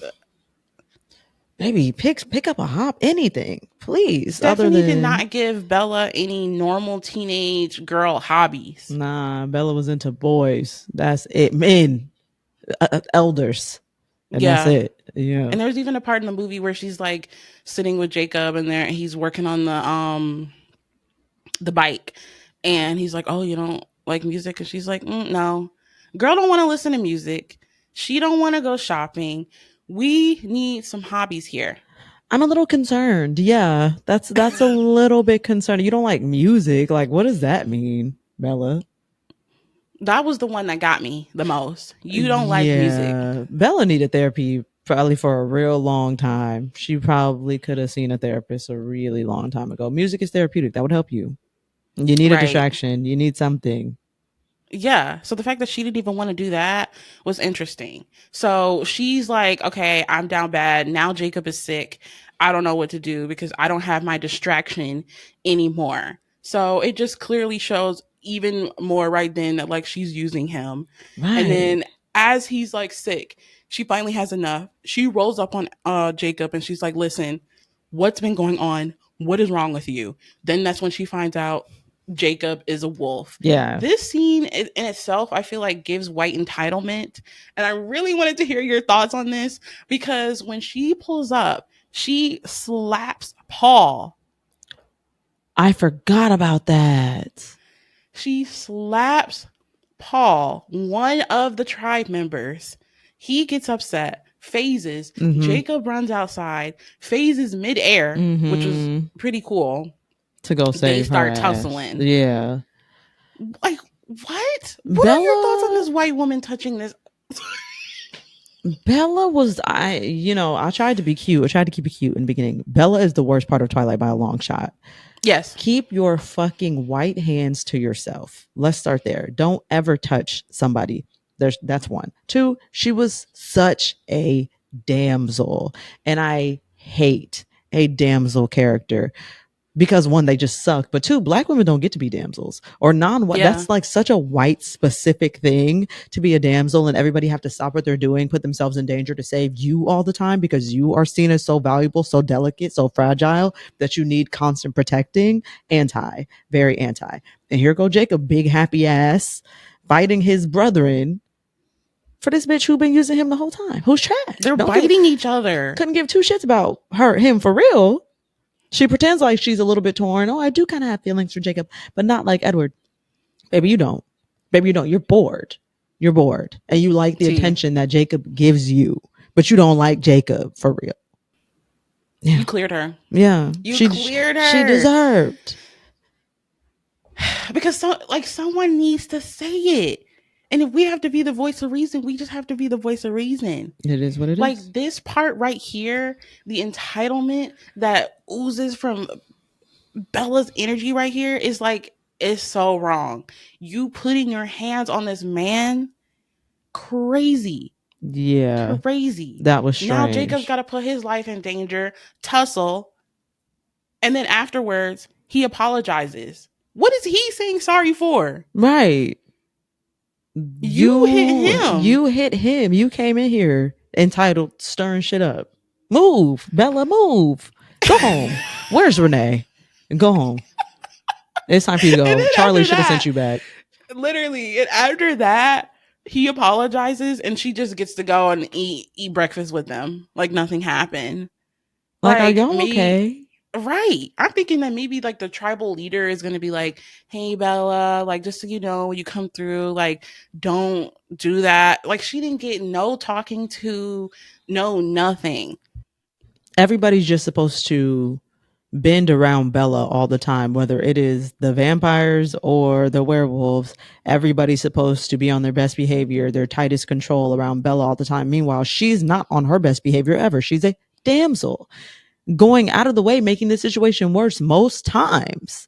Maybe pick up a hop, anything, please. Other Stephanie did than not give Bella any normal teenage girl hobbies. nah, Bella was into boys. That's it. Men, elders, and that's Yeah. it. Yeah. And there's even a part in the movie where she's like sitting with Jacob and there he's working on the bike, and he's like, oh, you don't like music? And she's like, no. Girl don't want to listen to music. She don't want to go shopping. We need some hobbies here. I'm a little concerned. Yeah, that's a little bit concerning. You don't like music? Like, what does that mean, Bella? That was the one that got me the most. You don't like music. Yeah, Bella needed therapy probably for a real long time. She probably could have seen a therapist a really long time ago. Music is therapeutic. That would help you. You need a Right. distraction. You need something. Yeah. So the fact that she didn't even want to do that was interesting. So she's like, okay, I'm down bad. Now Jacob is sick. I don't know what to do because I don't have my distraction anymore. So it just clearly shows even more right then that like she's using him. And Right. then as he's like sick, she finally has enough. She rolls up on Jacob and she's like, listen, what's been going on? What is wrong with you? Then that's when she finds out Jacob is a wolf. Yeah. This scene in itself, I feel like gives white entitlement. And I really wanted to hear your thoughts on this because when she pulls up, she slaps Paul. I forgot about that. She slaps Paul, one of the tribe members. He gets upset, phases. Mm-hmm. Jacob runs outside, phases midair, which was pretty cool. To go save They start her tussling. Ass. Yeah. Like, what? What are your thoughts on this white woman touching this? Bella was I tried to be cute. I tried to keep it cute in the beginning. Bella is the worst part of Twilight by a long shot. Yes. Keep your fucking white hands to yourself. Let's start there. Don't ever touch somebody. That's one. Two, she was such a damsel. And I hate a damsel character because one, they just suck, but two, black women don't get to be damsels or non-white. Yeah. That's like such a white specific thing to be a damsel, and everybody have to stop what they're doing, put themselves in danger to save you all the time because you are seen as so valuable, so delicate, so fragile that you need constant protecting. Very anti. And here go Jacob, big happy ass, fighting his brethren for this bitch who been using him the whole time, who's trash. They're biting each other. Couldn't give two shits about him for real. She pretends like she's a little bit torn. Oh, I do kind of have feelings for Jacob, but not like Edward. Baby, you don't. Baby, you don't. You're bored. You're bored. And you like the attention that Jacob gives you, but you don't like Jacob for real. Yeah. You cleared her. Yeah. You cleared her. She deserved. Because someone needs to say it. And if we have to be the voice of reason, we just have to be the voice of reason. It is what it is. Like this part right here, the entitlement that oozes from Bella's energy right here is so wrong. You putting your hands on this man, crazy. Yeah, Crazy. that was Now Jacob's strange. got to put his life in danger, tussle, and then afterwards he apologizes. What is he saying sorry for? Right. You hit him. You hit him. You came in here entitled stirring shit up. Move, Bella, move. Go home. Where's Renee? Go home. It's time for you to And go. then Charlie after should have sent that, you back. literally, and after that, he apologizes and she just gets to go and eat breakfast with them. Like nothing happened. Like, are Like y'all me, okay? right. I'm thinking that maybe like the tribal leader is gonna be like, hey Bella, like just so you know when you come through, like don't do that. Like she didn't get no talking to, no nothing. Everybody's just supposed to bend around Bella all the time, whether it is the vampires or the werewolves. Everybody's supposed to be on their best behavior, their tightest control around Bella all the time. Meanwhile, she's not on her best behavior ever. She's a damsel, going out of the way, making the situation worse most times.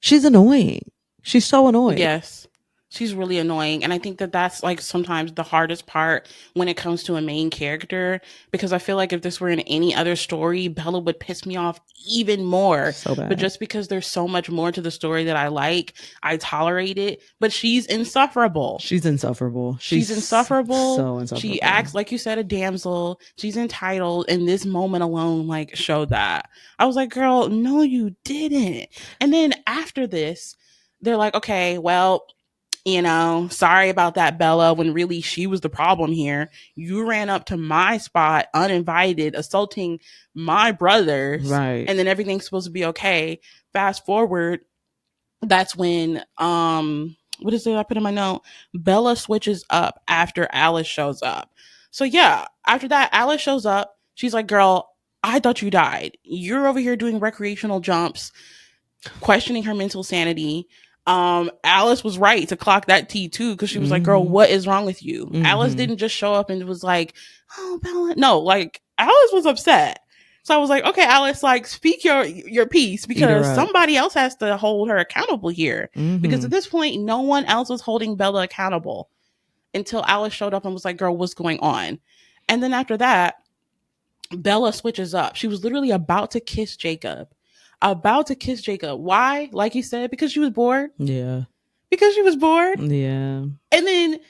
She's annoying. She's so annoying. Yes. She's really annoying. And I think that that's like sometimes the hardest part when it comes to a main character. Because I feel like if this were in any other story, Bella would piss me off even more. So But bad. just because there's so much more to the story that I like, I tolerate it. But she's insufferable. She's insufferable. She's insufferable. So She insufferable. acts like you said, a damsel. She's entitled. And this moment alone, like, showed that. I was like, girl, no, you didn't. And then after this, they're like, okay, well, sorry about that, Bella, when really she was the problem here. You ran up to my spot uninvited, assaulting my brothers, Right. and then everything's supposed to be okay. Fast forward, that's when what is it I put in my note? Bella switches up after Alice shows up. So yeah, after that, Alice shows up. She's like, girl, I thought you died. You're over here doing recreational jumps, questioning her mental sanity. Alice was right to clock that T too, because she was like, girl, Mm-hmm. what is wrong with you? Alice Mm-hmm. didn't just show up and was like, oh, Bella. No, like Alice was upset. So I was like, okay, Alice, like speak your piece, Eat her because up. somebody else has to hold her accountable here. Because Mm-hmm. at this point, no one else was holding Bella accountable until Alice showed up and was like, girl, what's going on? And then after that, Bella switches up. She was literally about to kiss Jacob. About to kiss Jacob. Why? Like you said, because she was bored. Yeah. Because she was bored. Yeah. And then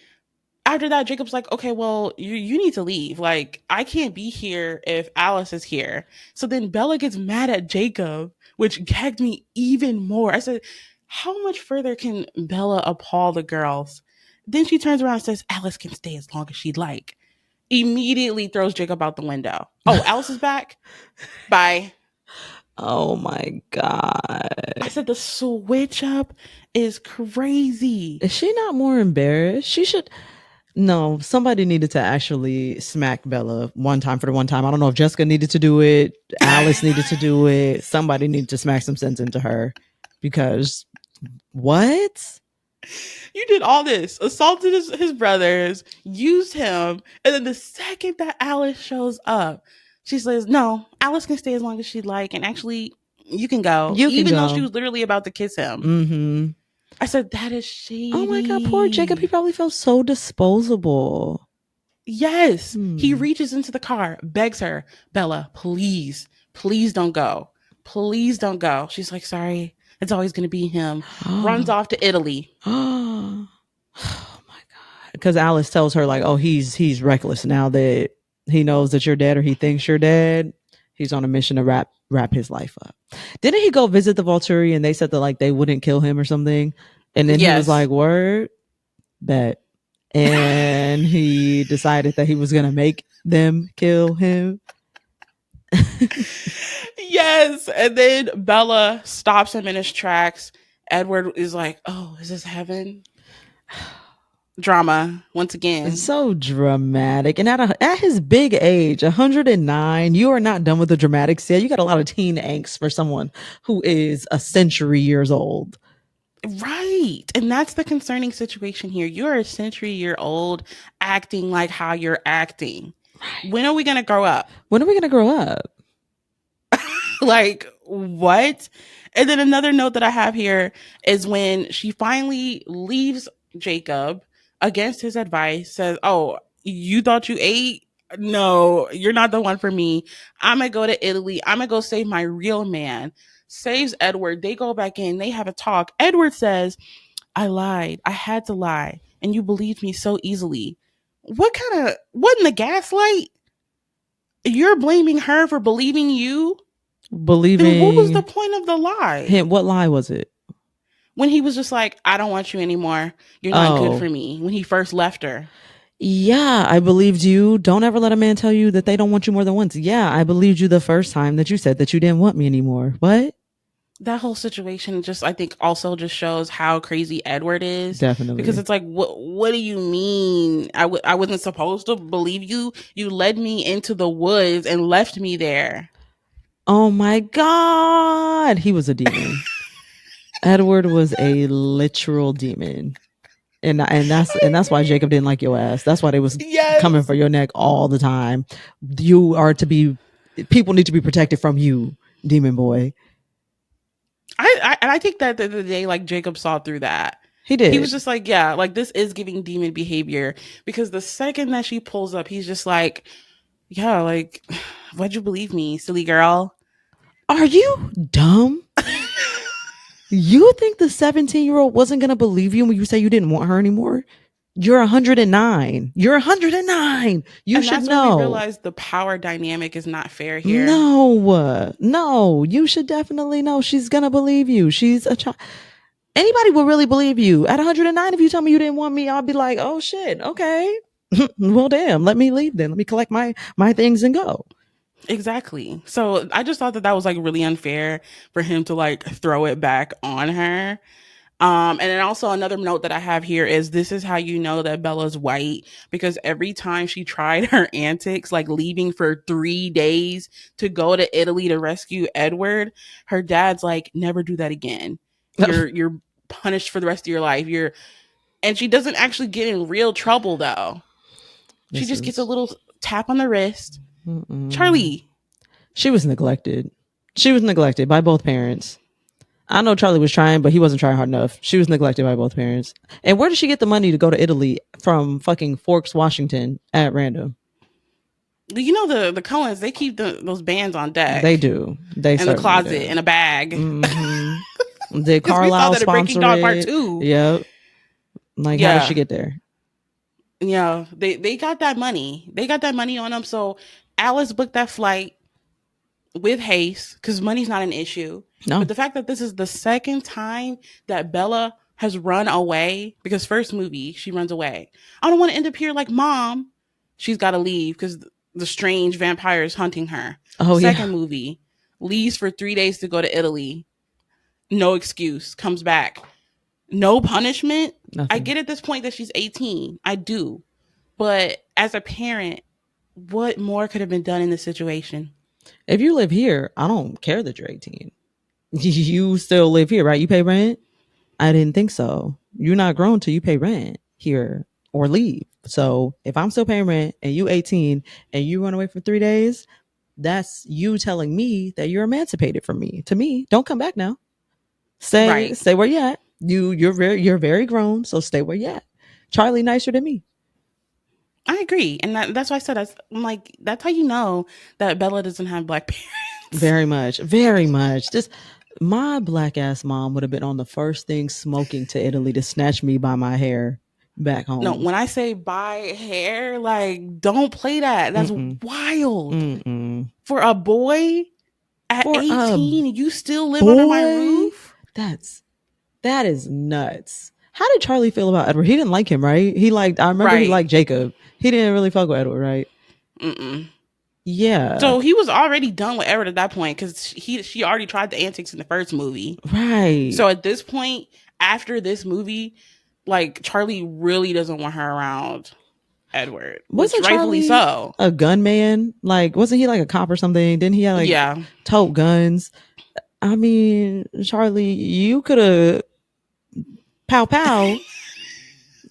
after that, Jacob's like, okay, well, you need to leave. Like, I can't be here if Alice is here. So then Bella gets mad at Jacob, which gagged me even more. I said, how much further can Bella appall the girls? Then she turns around and says, Alice can stay as long as she'd like. Immediately throws Jacob out the window. Oh, Alice is back? Bye. Oh my I God. said the switch up is crazy. Is she not more embarrassed? She should. No, somebody needed to actually smack Bella one time for the one time. I don't know if Jessica needed to do it, Alice needed to do it. Somebody needed to smack some sense into her, because what? You did all this, assaulted his brothers, used him, and then the second that Alice shows up, she says, no, Alice can stay as long as she'd like, and actually, you can go, You can even though she go. was literally about to kiss him. Mm-hmm. I said, that is Oh my God, poor Jacob. He shady. probably felt so disposable. Yes. He Hmm. reaches into the car, begs her, Bella, please, please don't go. Please don't go. She's like, sorry, it's always going to be him. Runs off to Italy. Oh my God. Because Alice tells her, like, oh, he's reckless now that he knows that you're dead, or he thinks you're dead. He's on a mission to wrap his life up. Didn't he go visit the Volturi and they said that like they wouldn't kill him or something? And then he was Yes. like, word, bet. And he decided that he was gonna make them kill him. Yes. And then Bella stops him in his tracks. Edward is like, oh, is this heaven? Drama once again. It's so dramatic. And at his big age, 109, you are not done with the dramatics yet. You got a lot of teen angst for someone who is a century years old. Right. And that's the concerning situation here. You're a century-year old acting like how you're acting. Right. When are we going to grow up? When are we going to grow up? Like, what? And then another note that I have here is when she finally leaves Jacob against his advice, says, oh, You thought you ate? No, you're not the one for me. I'm gonna go to Italy. I'm gonna go save my real man. Saves Edward. They go back in. They have a talk. Edward says, I lied. I had to lie. And you believed me so easily. What in the gaslight? You're blaming her for believing you? Then what was the Believing point of the lie? him. What lie was it? When he was just like, I don't want you anymore. You're not good Oh, for me. When he first left her. yeah, I believed you. Don't ever let a man tell you that they don't want you more than once. Yeah, I believed you the first time that you said that you didn't want me anymore. What? That whole situation just, I think, also just shows how crazy Edward is, because Definitely. it's like, what do you mean I wasn't supposed to believe you? You led me into the woods and left me there. Oh my God. He was a demon. Edward was a literal demon. And that's why Jacob didn't like your ass. That's why they was coming Yes. for your neck all the time. You are to be people need to be protected from you, demon boy. I think that at the end of the day, like, Jacob saw through that. He He was did. just like, yeah, like, this is giving demon behavior, because the second that she pulls up, he's just like, yeah, like, why'd you believe me, silly girl? Are you dumb? You think the 17-year-old wasn't going to believe you when you say you didn't want her anymore? You're 109. You're 109. You And should that's when we know. realized the power dynamic is not fair here. No, you should definitely know. She's going to believe you. She's a child. Anybody will really believe you. At 109, if you tell me you didn't want me, I'll be like, oh shit, okay. Well, damn, let me leave then. Let me collect my things and go. Exactly. So I just thought that that was like really unfair for him to like throw it back on her. And then also another note that I have here is, this is how you know that Bella's white, because every time she tried her antics, like leaving for 3 days to go to Italy to rescue Edward, her dad's like, never do that again. You're punished for the rest of your life. And she doesn't actually get in real trouble though. She This just gets a is. little tap on the wrist. Mm-mm. Charlie. She was neglected. She was neglected by both parents. I know Charlie was trying, but he wasn't trying hard enough. She was neglected by both parents. And where did she get the money to go to Italy from fucking Forks, Washington at random? You know, the Coens, they keep those bands on They deck, do. They in the certainly closet, do. in a bag. Did Because we saw Carlisle that in Breaking sponsor Dawn Part it? 2. Yep. Like, how did she Yeah. get there? Yeah. They got that money. They got that money on them. So Alice booked that flight with haste, because money's not an issue. But No. the fact that this is the second time that Bella has run away, because first movie, she runs away. I don't want to end up here like mom. She's got to leave because the strange vampire is hunting her. Oh yeah. Second movie, leaves for 3 days to go to Italy. No excuse. Comes back. No punishment. I Nothing. get at this point that she's 18. I do. But as a parent, what more could have been done in this situation? If you live here, I don't care that you're 18. You still live here, right? You pay rent? I didn't think so. You're not grown till you pay rent here or leave. So if I'm still paying rent and you 18 and you run away for 3 days, that's you telling me that you're emancipated from me. To me, don't come back now. Stay Right. stay where you at. You're very grown, so stay where you at. Charlie nicer than me. I agree. And that's why I said, I'm like, that's how you know that Bella doesn't have black parents. Very much. Very much. Just my black ass mom would have been on the first thing smoking to Italy to snatch me by my hair back No, home. when I say buy hair, like, don't play that. That's Mm-mm. wild. Mm-mm. For a boy at For a 18, and you still live under my boy, roof? that is nuts. How did Charlie feel about Edward? He didn't like him, right? I remember he Right. liked Jacob. He didn't really fuck with Edward, right? Mm-mm. Yeah. So he was already done with Everett at that point, because she already tried the antics in the first movie. Right. So at this point, after this movie, like, Charlie really doesn't want her around Edward, which Wasn't rightfully Charlie so. a gunman? Like, wasn't he like a cop or something? Didn't he have like Yeah. tote guns? I mean, Charlie, you could have pow pow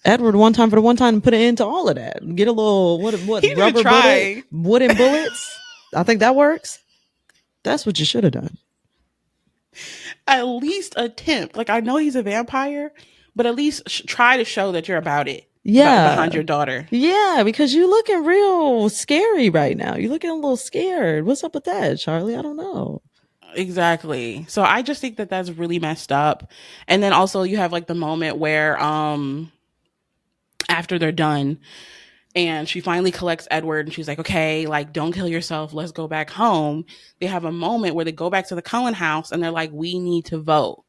Edward one time for the one time and put an end to all of that. Get a little what He didn't rubber bullet, try. wooden bullets. I think that works. That's what you should have done. At least attempt. Like, I know he's a vampire, but at least try to show that you're about it. behind Yeah. your daughter. Yeah, because you looking real scary right now. You looking a little scared. What's up with that, Charlie? I don't know. Exactly. So I just think that that's really messed up. And then also you have like the moment where after they're done and she finally collects Edward and she's like, okay, like don't kill yourself, let's go back home. They have a moment where they go back to the Cohen house and they're like, we need to vote.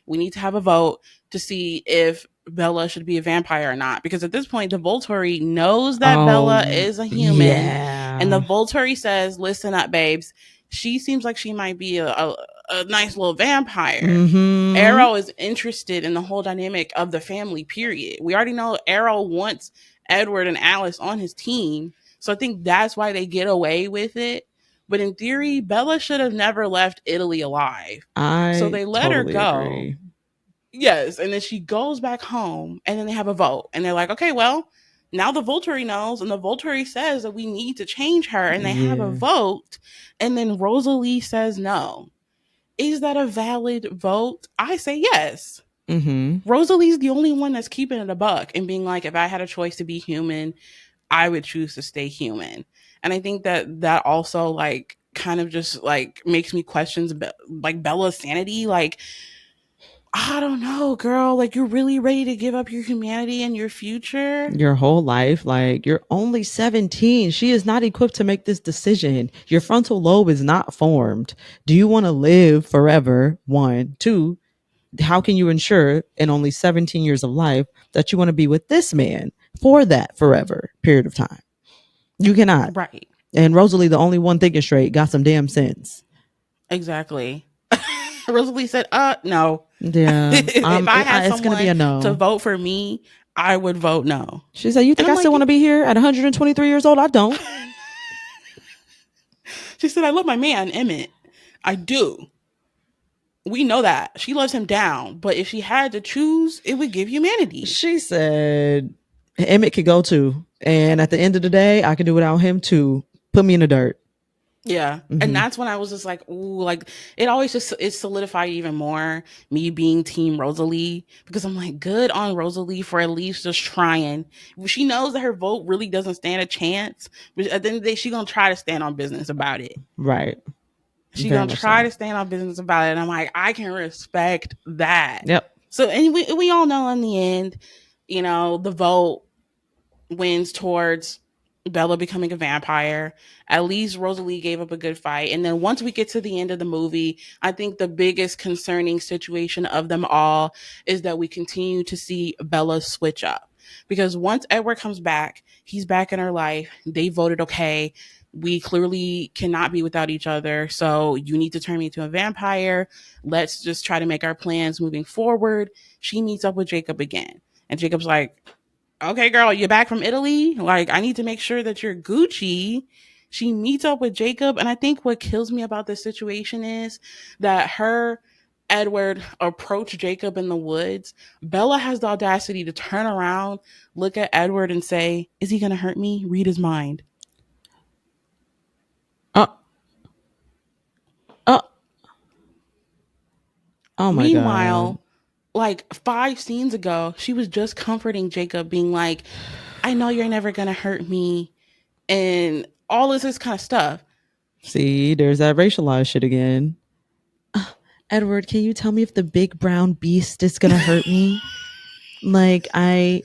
We need to have a vote to see if Bella should be a vampire or not. Because at this point, the Volturi knows that Bella Oh, is a human. And the yeah. Volturi says, listen up, babes. She seems like she might be a nice little vampire. Mm-hmm. Arrow is interested in the whole dynamic of the family, period. We already know Arrow wants Edward and Alice on his team. So I think that's why they get away with it. But in theory, Bella should have never left Italy alive. So I they let her totally go. agree. Yes, and then she goes back home, and then they have a vote, and they're like, okay, well, now the Volturi knows, and the Volturi says that we need to change her, and they have a Yeah. vote, and then Rosalie says no. Is that a valid vote? I say yes. Mm-hmm. Rosalie's the only one that's keeping it a buck and being like, if I had a choice to be human, I would choose to stay human. And I think that that also like kind of just like makes me questions like Bella's sanity. Like, I don't know, girl. Like, you're really ready to give up your humanity and your future? Your whole life, like you're only 17. She is not equipped to make this decision. Your frontal lobe is not formed. Do you want to live forever? One. Two, how can you ensure in only 17 years of life that you want to be with this man for that forever period of time? You cannot. Right. And Rosalie, the only one thinking straight, got some damn sense. Exactly. Rosalie said, no. Yeah, If I had it's gonna be someone a to no. vote for me, I would vote no. She said, "You And think I'm I still like, want to be here at 123 years old? I don't." she said, I love my man, Emmett. I do. We know that. She loves him down. But if she had to choose, it would give humanity. She said, "Emmett could go too, and at the end of the day, I could do without him too. Put me in the dirt." Yeah. And Mm-hmm. that's when I was just like, ooh, like it always just it solidified even more me being team Rosalie because I'm like, good on Rosalie for at least just trying. She knows that her vote really doesn't stand a chance, but at the end of the day, she's gonna try to stand on business about it. Right. She's Very gonna much try so. to stand on business about it. And I'm like, I can respect that. Yep. So and we all know in the end, the vote wins towards Bella becoming a vampire. At least Rosalie gave up a good fight. And then once we get to the end of the movie, I think the biggest concerning situation of them all is that we continue to see Bella switch up. Because once Edward comes back, he's back in her life. They voted okay. We clearly cannot be without each other. So you need to turn me into a vampire. Let's just try to make our plans moving forward. She meets up with Jacob again. And Jacob's like, okay, girl, you're back from Italy. Like, I need to make sure that you're Gucci. She meets up with Jacob. And I think what kills me about this situation is that Edward, approached Jacob in the woods. Bella has the audacity to turn around, look at Edward, and say, is he going to hurt me? Read his mind. Oh. Oh. Oh my god. Meanwhile, like 5 scenes ago, she was just comforting Jacob, being like, I know you're never going to hurt me. And all this kind of stuff. See, there's that racialized shit again. Edward, can you tell me if the big brown beast is gonna hurt me? Like I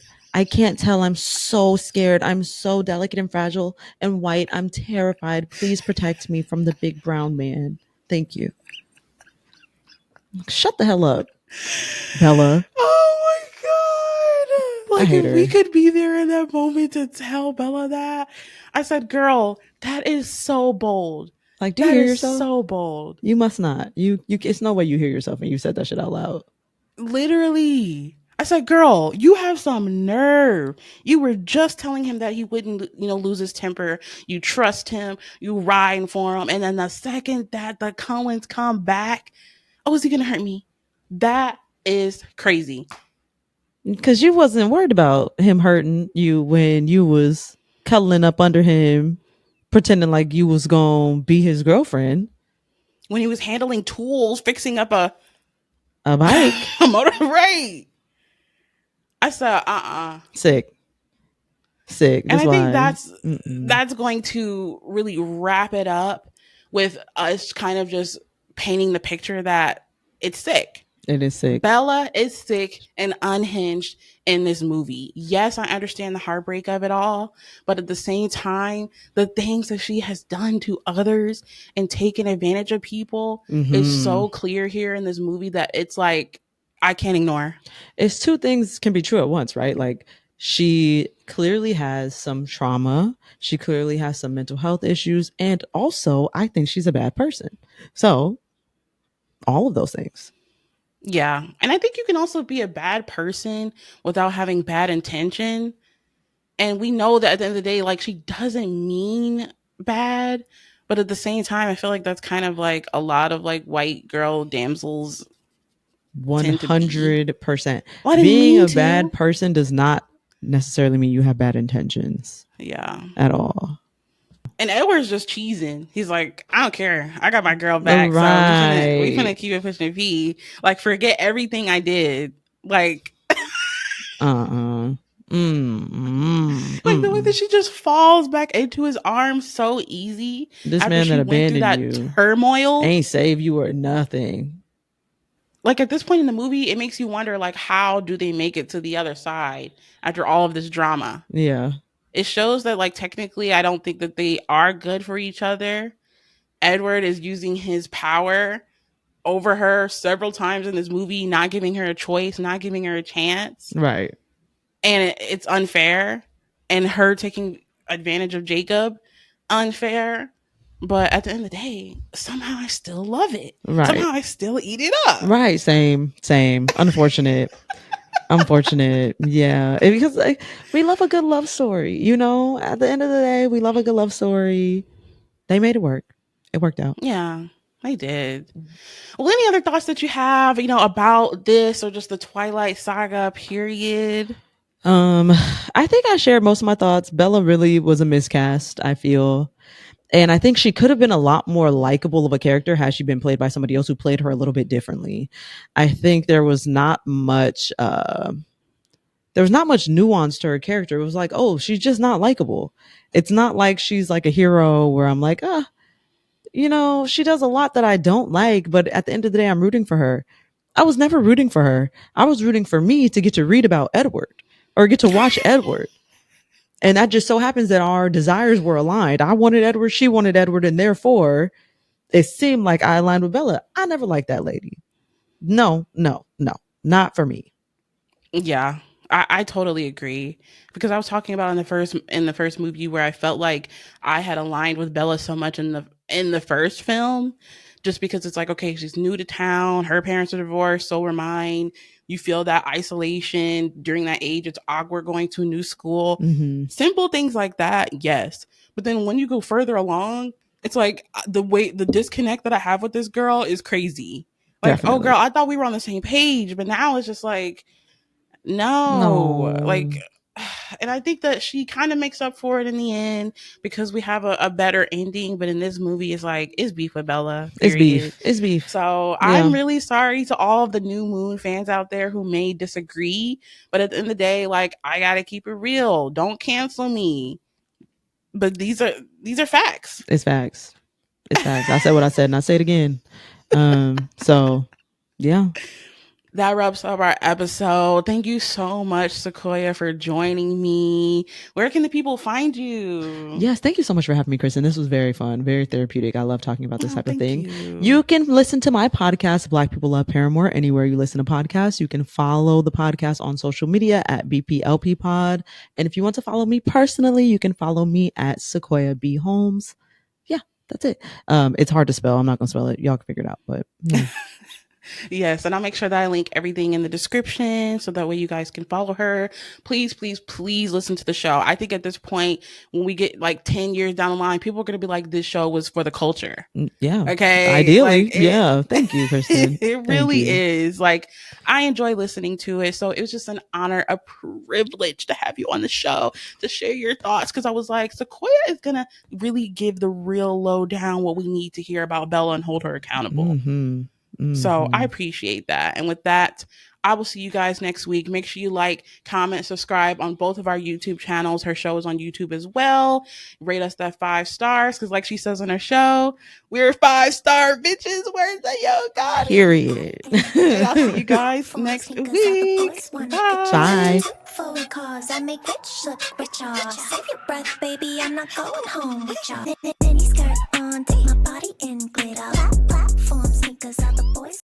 can't tell. I'm so scared. I'm so delicate and fragile and white. I'm terrified. Please protect me from the big brown man. Thank you. Shut the hell up, Bella. Oh my god! I Like hate if we her. could be there in that moment to tell Bella that, I said, "Girl, that is so bold. Like, do you That hear is yourself? so bold. You must not. You it's no way you hear yourself and you said that shit out loud. Literally." I said, "Girl, you have some nerve. You were just telling him that he wouldn't, lose his temper. You trust him. You riding for him, and then the second that the Coens come back, oh, is he gonna hurt me? That is crazy." Because you wasn't worried about him hurting you when you was cuddling up under him, pretending like you was gonna be his girlfriend. When he was handling tools, fixing up a A bike. a motor, right? I said, Sick. Sick. And That's I think why. that's Mm-mm. that's going to really wrap it up with us kind of just painting the picture that it's sick. It is sick. Bella is sick and unhinged in this movie. Yes, I understand the heartbreak of it all, but at the same time, the things that she has done to others and taken advantage of people is Hmm. so clear here in this movie that it's like I can't ignore. It's two things can be true at once, right? Like she clearly has some trauma. She clearly has some mental health issues. And also, I think she's a bad person. So, all of those things. Yeah. And I think you can also be a bad person without having bad intention. And we know that at the end of the day, like she doesn't mean bad. But at the same time, I feel like that's kind of like a lot of like white girl damsels tend to be. 100%. Well, I didn't Being mean a bad to. person does not necessarily mean you have bad intentions Yeah. at all. And Edward's just cheesing. He's like, I don't care. I got my girl back. So we Right. finna keep it pushing P. Like, forget everything I did. Like, Uh-uh. like the way that Mm. she just falls back into his arms so easy This after man she that went through abandoned that you turmoil. ain't save you or nothing. Like at this point in the movie, it makes you wonder, like, how do they make it to the other side after all of this drama? Yeah. It shows that, like, technically, I don't think that they are good for each other. Edward is using his power over her several times in this movie, not giving her a choice, not giving her a chance. Right. And it's unfair. And her taking advantage of Jacob, unfair. But at the end of the day, somehow I still love it. Right. Somehow I still eat it up. Right. Same. Same. Unfortunate. Unfortunate. Yeah. Because like, we love a good love story. You know, at the end of the day, we love a good love story. They made it work. It worked out. Yeah, I did. Well, any other thoughts that you have, about this or just the Twilight Saga period? Um, I think I shared most of my thoughts. Bella really was a miscast, I feel. And I think she could have been a lot more likable of a character had she been played by somebody else who played her a little bit differently. I think there was not much nuance to her character. It was like, oh, she's just not likable. It's not like she's like a hero where I'm like, she does a lot that I don't like, but at the end of the day, I'm rooting for her. I was never rooting for her. I was rooting for me to get to read about Edward or get to watch Edward. And that just so happens that our desires were aligned. I wanted Edward, she wanted Edward, and therefore it seemed like I aligned with Bella. I never liked that lady. No, no, no, not for me. Yeah, I totally agree because I was talking about in the first movie where I felt like I had aligned with Bella so much in the first film, just because it's like, okay, she's new to town, her parents are divorced, so were mine. You feel that isolation during that age. It's awkward going to a new school. Mm-hmm. Simple things like that, yes. But then when you go further along, it's like the disconnect that I have with this girl is crazy. Like, oh Definitely. girl, I thought we were on the same page, but now it's just like no, like, No. and I think that she kind of makes up for it in the end because we have a better ending. But in this movie, it's like, it's beef with Bella, It's period. beef. It's beef. So I'm Yeah. really sorry to all of the New Moon fans out there who may disagree. But at the end of the day, like, I got to keep it real. Don't cancel me. But these are facts. It's facts. It's facts. I said what I said and I say it again. So yeah. That wraps up our episode. Thank you so much, Sequoia, for joining me. Where can the people find you? Yes, thank you so much for having me, Kristen. This was very fun, very therapeutic. I love talking about this Oh, type of thank thing. you. You can listen to my podcast, Black People Love Paramore, anywhere you listen to podcasts. You can follow the podcast on social media at BPLP Pod. And if you want to follow me personally, you can follow me at Sequoia B Holmes. Yeah, that's it. It's hard to spell. I'm not gonna spell it. Y'all can figure it out. But yeah. Yes, and I'll make sure that I link everything in the description so that way you guys can follow her. Please, please, please listen to the show. I think at this point, when we get like 10 years down the line, people are going to be like, this show was for the culture. Yeah. Okay. Ideally. Like, Yeah. Thank you, Kristen. it Thank really you. is. Like, I enjoy listening to it. So it was just an honor, a privilege to have you on the show to share your thoughts. Cause I was like, Sequoia is going to really give the real lowdown what we need to hear about Bella and hold her accountable. Mm-hmm. So I Mhm. appreciate that. And with that, I will see you guys next week. Make sure you like, comment, subscribe on both of our YouTube channels. Her show is on YouTube as well. Rate us that 5 stars because, like she says on her show, we're 5-star bitches. Where's the yo got it? Period. And I'll see you guys next week. Bye. Bye. Foreign cars, I make rich look richer. Save your breath, baby, I'm not going home with ya. Mini skirt on, take my body in glitter. Platform sneakers are the boys.